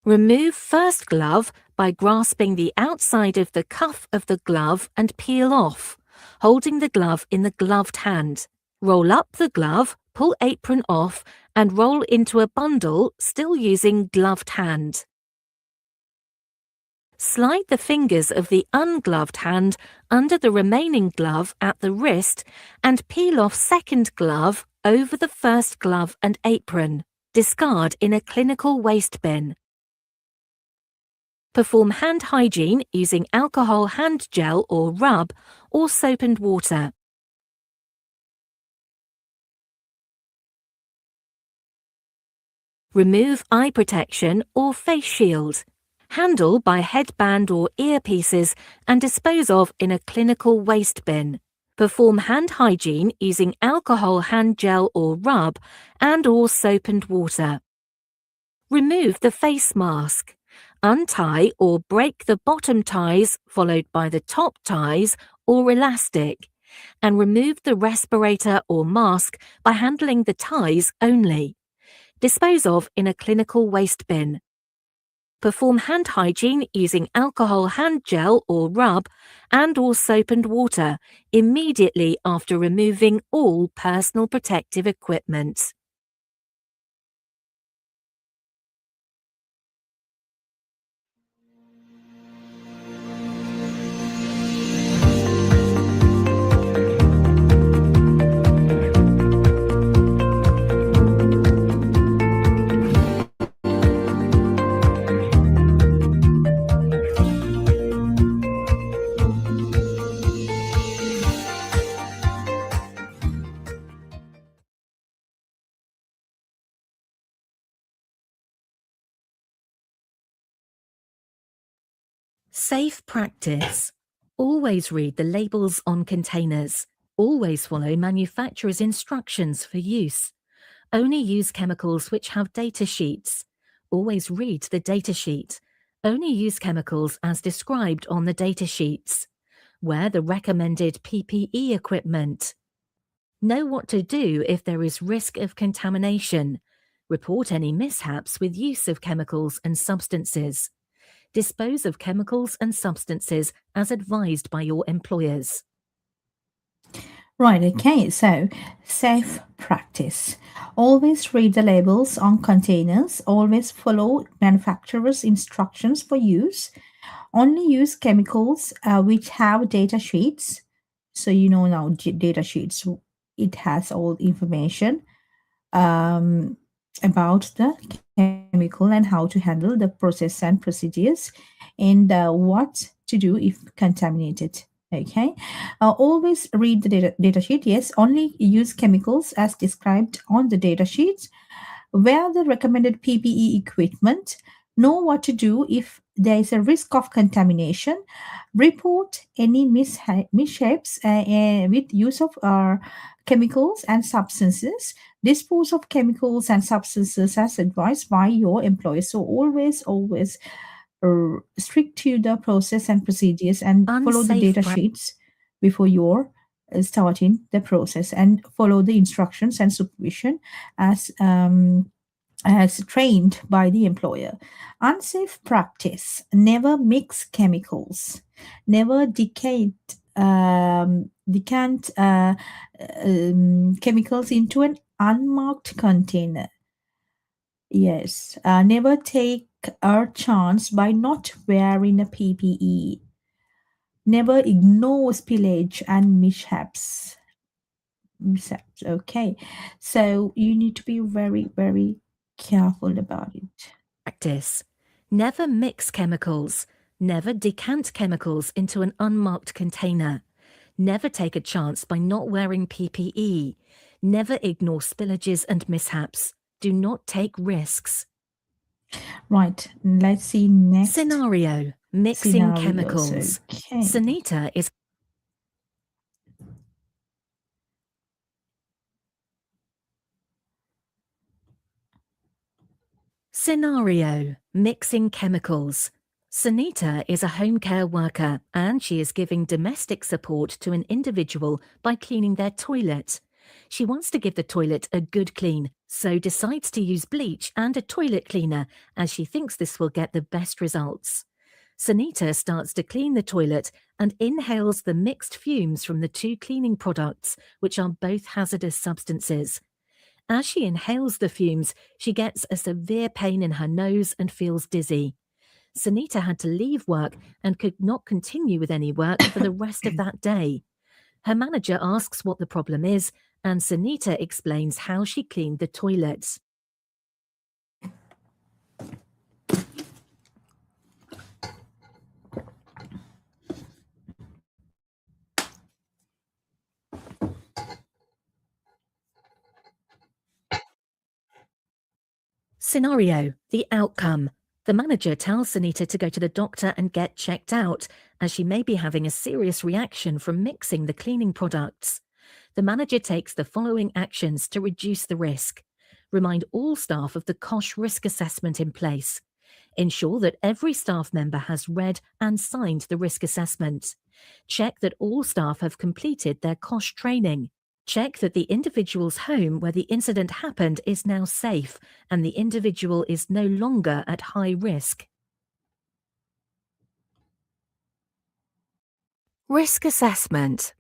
Remove first glove by grasping the outside of the cuff of the glove and peel off, holding the glove in the gloved hand. Roll up the glove, pull apron off, and roll into a bundle, still using gloved hand. Slide the fingers of the ungloved hand under the remaining glove at the wrist and peel off second glove over the first glove and apron. Discard in a clinical waste bin. Perform hand hygiene using alcohol hand gel or rub or soap and water. Remove eye protection or face shield. Handle by headband or earpieces and dispose of in a clinical waste bin. Perform hand hygiene using alcohol hand gel or rub and/or soap and water. Remove the face mask. Untie or break the bottom ties followed by the top ties or elastic, and remove the respirator or mask by handling the ties only. Dispose of in a clinical waste bin. Perform hand hygiene using alcohol hand gel or rub and/or soap and water immediately after removing all personal protective equipment. Safe practice. Always read the labels on containers. Always follow manufacturer's instructions for use. Only use chemicals which have data sheets. Always read the data sheet. Only use chemicals as described on the data sheets. Wear the recommended PPE equipment. Know what to do if there is risk of contamination. Report any mishaps with use of chemicals and substances. Dispose of chemicals and substances as advised by your employers. Right, okay, so safe practice. Always read the labels on containers. Always follow manufacturer's instructions for use. Only use chemicals which have data sheets. So you know now data sheets, it has all information about the chemical and how to handle the process and procedures and what to do if contaminated. Okay, always read the data sheet. Yes, only use chemicals as described on the data sheets. Wear the recommended PPE equipment. Know what to do if there is a risk of contamination. Report any mishaps with use of chemicals and substances. Dispose of chemicals and substances as advised by your employer. So always strict to the process and procedures and follow the data sheets before you're starting the process, and follow the instructions and supervision as trained by the employer. Unsafe practice. Never mix chemicals. Never decant chemicals into an unmarked container. Yes. Never take a chance by not wearing a PPE. Never ignore spillage and mishaps. Okay. So you need to be very, very careful about it. Practice. Never mix chemicals. Never decant chemicals into an unmarked container. Never take a chance by not wearing PPE. Never ignore spillages and mishaps. Do not take risks. Right, let's see next. Scenario. Mixing chemicals. Okay. Sunita is... Scenario. Mixing chemicals. Sunita is a home care worker and she is giving domestic support to an individual by cleaning their toilet. She wants to give the toilet a good clean, so decides to use bleach and a toilet cleaner as she thinks this will get the best results. Sunita starts to clean the toilet and inhales the mixed fumes from the two cleaning products, which are both hazardous substances. As she inhales the fumes, she gets a severe pain in her nose and feels dizzy. Sunita had to leave work and could not continue with any work for the rest of that day. Her manager asks what the problem is, and Sunita explains how she cleaned the toilets. Scenario. The outcome. The manager tells Sunita to go to the doctor and get checked out, as she may be having a serious reaction from mixing the cleaning products. The manager takes the following actions to reduce the risk. Remind all staff of the COSH risk assessment in place. Ensure that every staff member has read and signed the risk assessment. Check that all staff have completed their COSH training. Check that the individual's home where the incident happened is now safe and the individual is no longer at high risk. Risk assessment.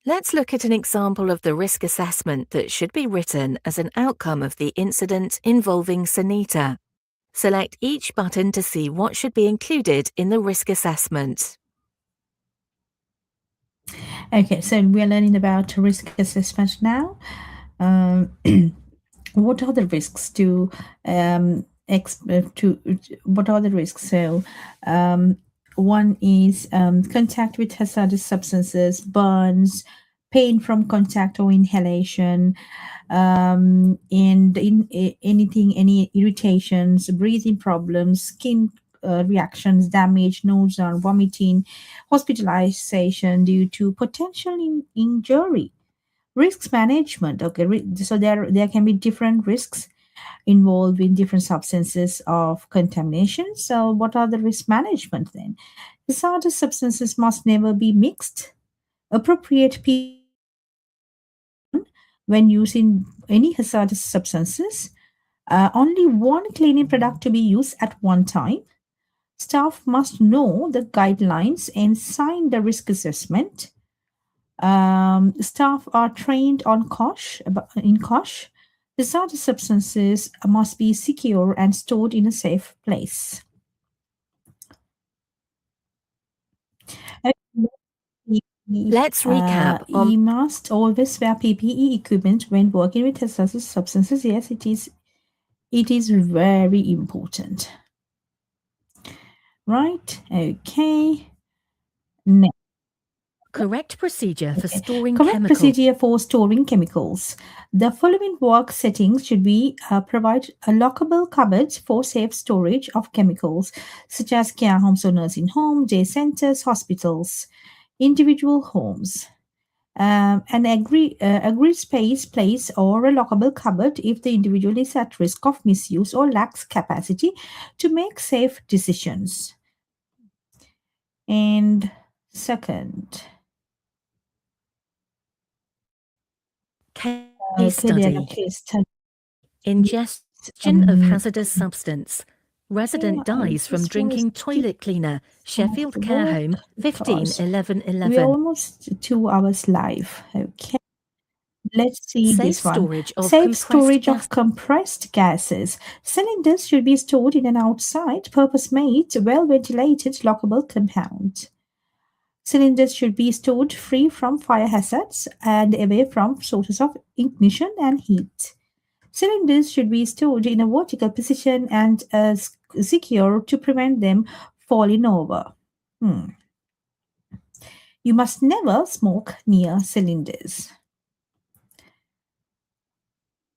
Let's look at an example of the risk assessment that should be written as an outcome of the incident involving Sunita. Select each button to see what should be included in the risk assessment. Okay, so we are learning about risk assessment now. What are the risks to what are the risks? So one is contact with hazardous substances, burns, pain from contact or inhalation, and any irritations, breathing problems, skin reactions, damage, nausea, vomiting, hospitalization due to potential injury. Risks management. Okay, so there can be different risks involved in different substances of contamination. So, what are the risk management then? Hazardous substances must never be mixed. Appropriate when using any hazardous substances. Only one cleaning product to be used at one time. Staff must know the guidelines and sign the risk assessment. Staff are trained on in COSH. Hazardous substances must be secure and stored in a safe place. Let's recap on. You must always wear PPE equipment when working with hazardous substances. Yes, it is very important. Right? Okay. Next. Correct procedure for storing Correct chemicals. procedure for storing chemicals. The following work settings should be provide a lockable cupboards for safe storage of chemicals, such as care homes or nursing homes, day centers, hospitals, individual homes. An agreed space, place, or a lockable cupboard if the individual is at risk of misuse or lacks capacity to make safe decisions. And second, case study. Ingestion of hazardous substance. Resident dies from drinking toilet cleaner. Sheffield Care Home, 15/11/11. We're almost 2 hours live. Okay. Let's see Safe this one. storage of Safe compressed storage gas. of compressed gases. Cylinders should be stored in an outside, purpose-made, well-ventilated, lockable compound. Cylinders should be stored free from fire hazards and away from sources of ignition and heat. Cylinders should be stored in a vertical position and secure to prevent them falling over. You must never smoke near cylinders.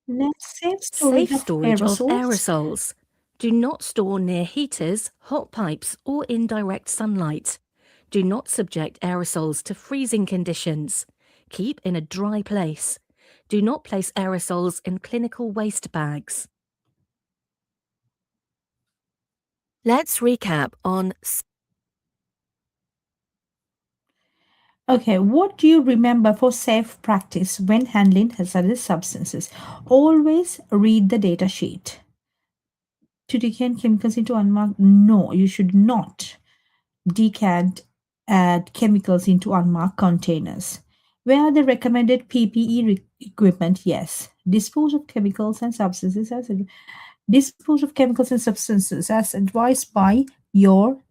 Next, safe storage, of aerosols. Do not store near heaters, hot pipes, or in direct sunlight. Do not subject aerosols to freezing conditions. Keep in a dry place. Do not place aerosols in clinical waste bags. Let's recap on. Okay, what do you remember for safe practice when handling hazardous substances? Always read the data sheet. To decant chemicals into unmarked? No, you should not decant add chemicals into unmarked containers. Wear the recommended PPE equipment? Yes. Dispose of chemicals and substances as advised by your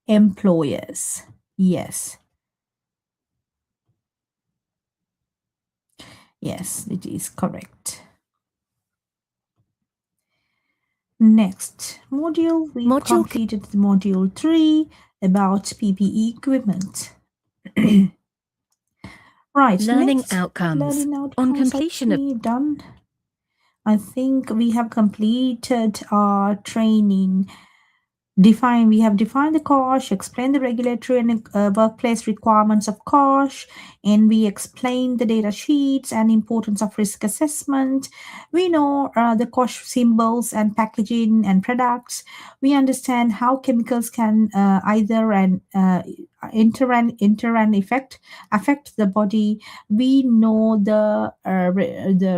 employers. Yes. Yes, it is correct. Next module, we completed module 3 about PPE equipment. Right. Learning outcomes. On completion of done. I think we have completed our training. We have defined the COSH, explained the regulatory and workplace requirements of COSH, and we explained the data sheets and importance of risk assessment. We know the COSH symbols and packaging and products. We understand how chemicals can either enter and affect the body. We know the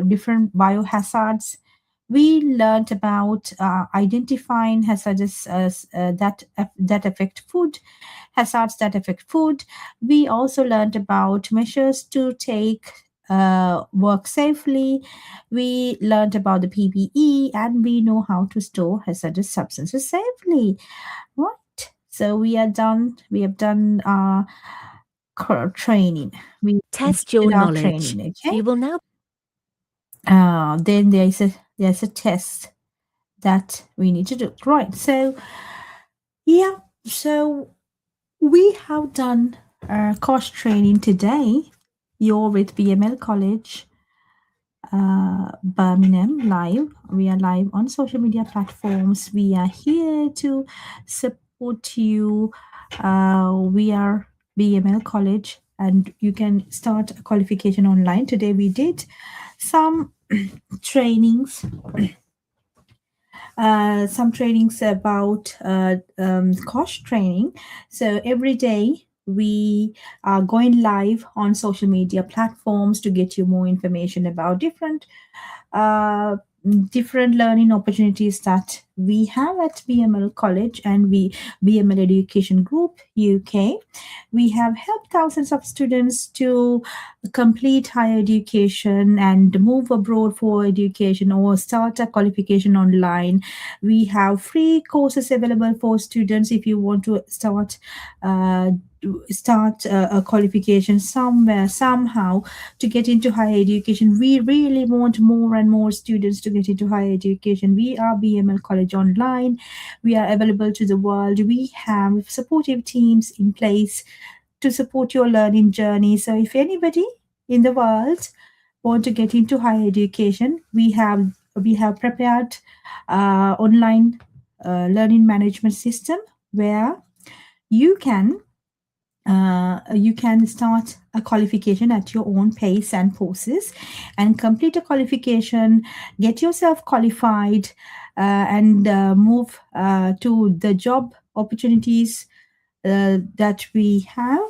different biohazards. We learned about identifying hazards that affect food, hazards that affect food. We also learned about measures to take work safely. We learned about the PPE, and we know how to store hazardous substances safely. Right. So we are done. We have done our training. We test your knowledge. Training, okay? You will now. Then there's a test that we need to do. Right. So yeah. So we have done COSH training today. You're with BML College. Birmingham live. We are live on social media platforms. We are here to support you. We are BML College, and you can start a qualification online. Today we did some trainings. Some trainings about course training. So every day we are going live on social media platforms to get you more information about uh, different learning opportunities that we have at BML College and BML Education Group UK. We have helped thousands of students to complete higher education and move abroad for education or start a qualification online. We have free courses available for students if you want to start a qualification somewhere, somehow, to get into higher education. We really want more and more students to get into higher education. We are BML College Online. We are available to the world. We have supportive teams in place to support your learning journey. So if anybody in the world want to get into higher education, we have prepared online learning management system where you can start a qualification at your own pace and process and complete a qualification, get yourself qualified, and move to the job opportunities that we have.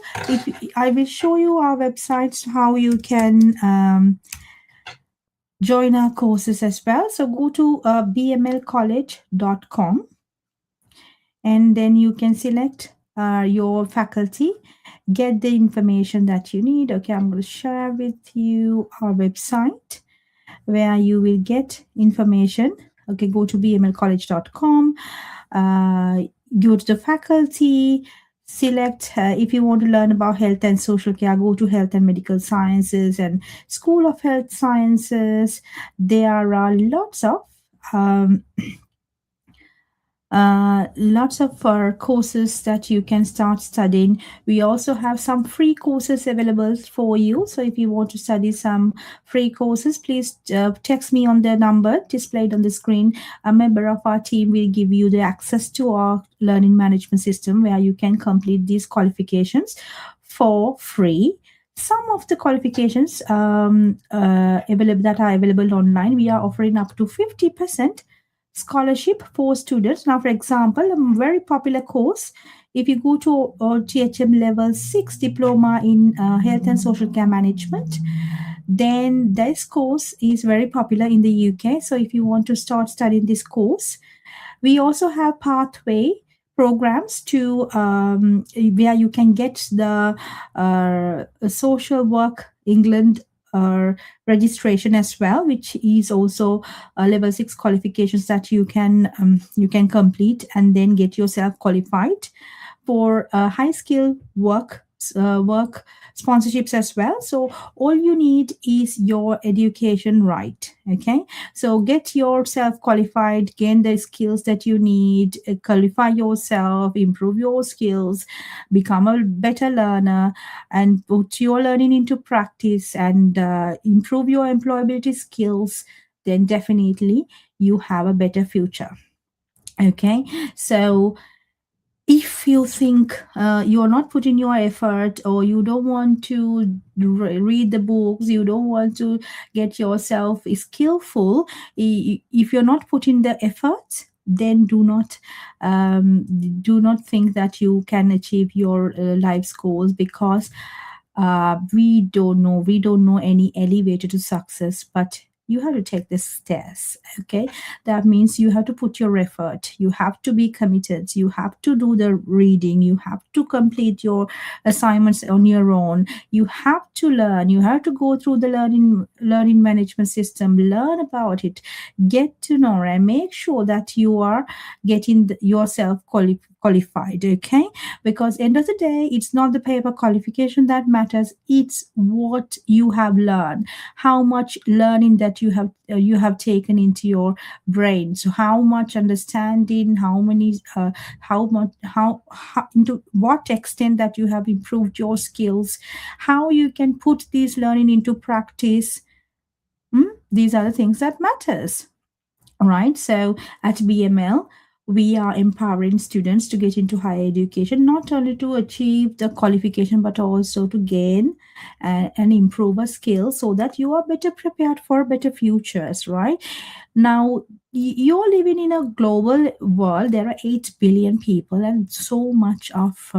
I will show you our websites, how you can join our courses as well. So go to bmlcollege.com and then you can select your faculty, get the information that you need. Okay, I'm going to share with you our website where you will get information. Okay, go to bmlcollege.com, go to the faculty, select if you want to learn about health and social care, go to health and medical sciences and School of Health Sciences. There are lots of courses that you can start studying. We also have some free courses available for you. So if you want to study some free courses, please text me on the number displayed on the screen. A member of our team will give you the access to our learning management system where you can complete these qualifications for free. Some of the qualifications that are available online, we are offering up to 50% scholarship for students. Now, for example, a very popular course, if you go to OTHM level 6 diploma in health and social care management, then this course is very popular in the UK. So if you want to start studying this course, we also have pathway programs to where you can get the social work England registration as well, which is also level 6 qualifications that you can complete and then get yourself qualified for high skill work sponsorships as well. So all you need is your education right. Okay, so get yourself qualified, gain the skills that you need, qualify yourself, improve your skills, become a better learner, and put your learning into practice and improve your employability skills. Then definitely you have a better future. Okay, so if you think you're not putting your effort, or you don't want to read the books, you don't want to get yourself skillful, if you're not putting the effort, then do not think that you can achieve your life's goals, because we don't know any elevator to success, but you have to take the stairs. Okay, that means you have to put your effort, you have to be committed, you have to do the reading, you have to complete your assignments on your own, you have to learn, you have to go through the learning management system, learn about it, get to know, and make sure that you are getting yourself qualified. Okay, because end of the day, it's not the paper qualification that matters, it's what you have learned, how much learning that you have taken into your brain. So how much understanding, how into what extent that you have improved your skills, how you can put this learning into practice. These are the things that matters. Right. So at BML, we are empowering students to get into higher education, not only to achieve the qualification, but also to gain and improve a skill so that you are better prepared for better futures. Right. Now, you're living in a global world. There are 8 billion people and so much of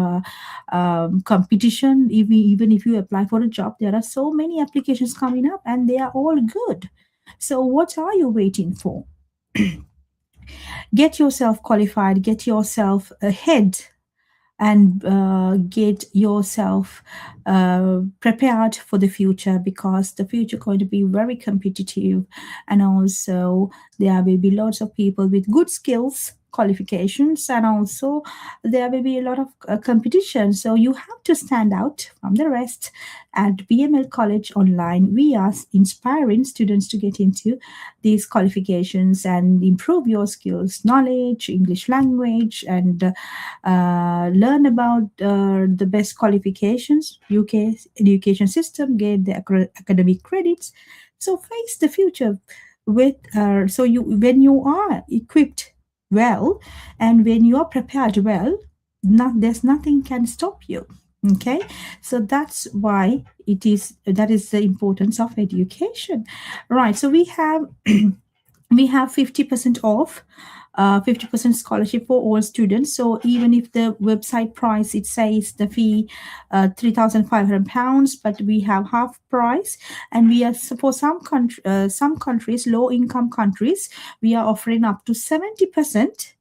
competition. Even if you apply for a job, there are so many applications coming up and they are all good. So what are you waiting for? Get yourself qualified, get yourself ahead, and get yourself prepared for the future, because the future is going to be very competitive, and also there will be lots of people with good skills, qualifications, and also there will be a lot of competition. So you have to stand out from the rest. At BML College Online, we are inspiring students to get into these qualifications and improve your skills, knowledge, English language, and learn about the best qualifications, UK education system, get the academic credits. So face the future with so you when you are equipped well and when you are prepared well, there's nothing can stop you. Okay, so that's why that is the importance of education. Right, so we have we have 50% off, 50% scholarship for all students. So even if the website price, it says the fee £3,500, but we have half price, and we are for some countries, low income countries, we are offering up to 70%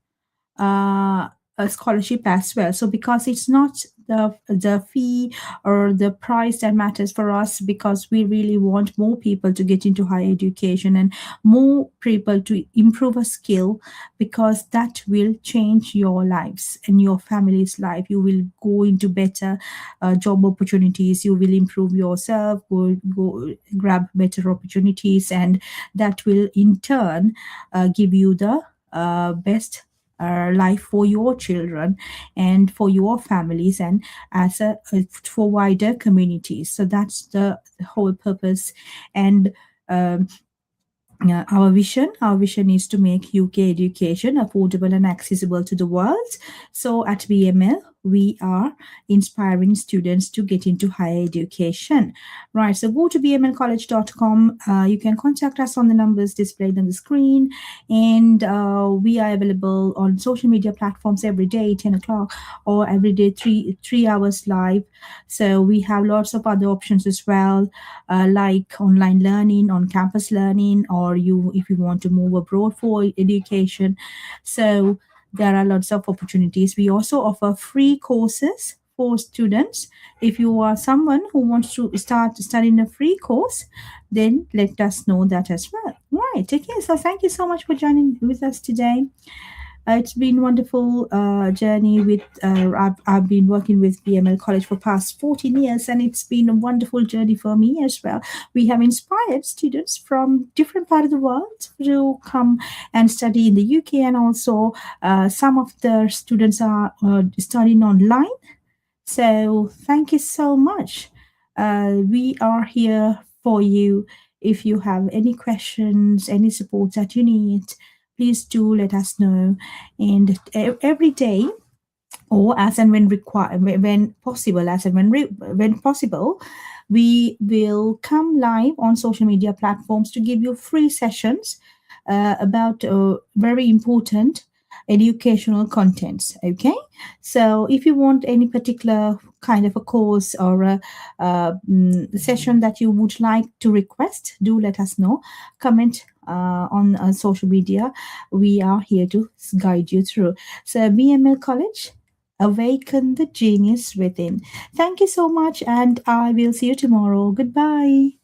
a scholarship as well. So because it's not the fee or the price that matters for us, because we really want more people to get into higher education and more people to improve a skill, because that will change your lives and your family's life. You will go into better job opportunities, you will improve yourself, go grab better opportunities, and that will in turn give you the best life for your children and for your families, and as a for wider communities. So that's the whole purpose. And our vision is to make UK education affordable and accessible to the world. So at BML, we are inspiring students to get into higher education. Right, so go to bmlcollege.com. You can contact us on the numbers displayed on the screen, and we are available on social media platforms every day, 10 o'clock, or every day, three hours live. So we have lots of other options as well, like online learning, on campus learning, or if you want to move abroad for education. So there are lots of opportunities. We also offer free courses for students. If you are someone who wants to start studying a free course, then let us know that as well. Right. Okay. So thank you so much for joining with us today. It's been a wonderful journey with, I've been working with BML College for past 14 years, and it's been a wonderful journey for me as well. We have inspired students from different parts of the world to come and study in the UK, and also some of the students are studying online. So thank you so much. We are here for you. If you have any questions, any support that you need, please do let us know. And every day, or as and when required, when possible, when possible, we will come live on social media platforms to give you free sessions about very important educational contents. Okay, so if you want any particular kind of a course or a session that you would like to request, do let us know. Comment on social media. We are here to guide you through. So BML College, awaken the genius within. Thank you so much, and I will see you tomorrow. Goodbye.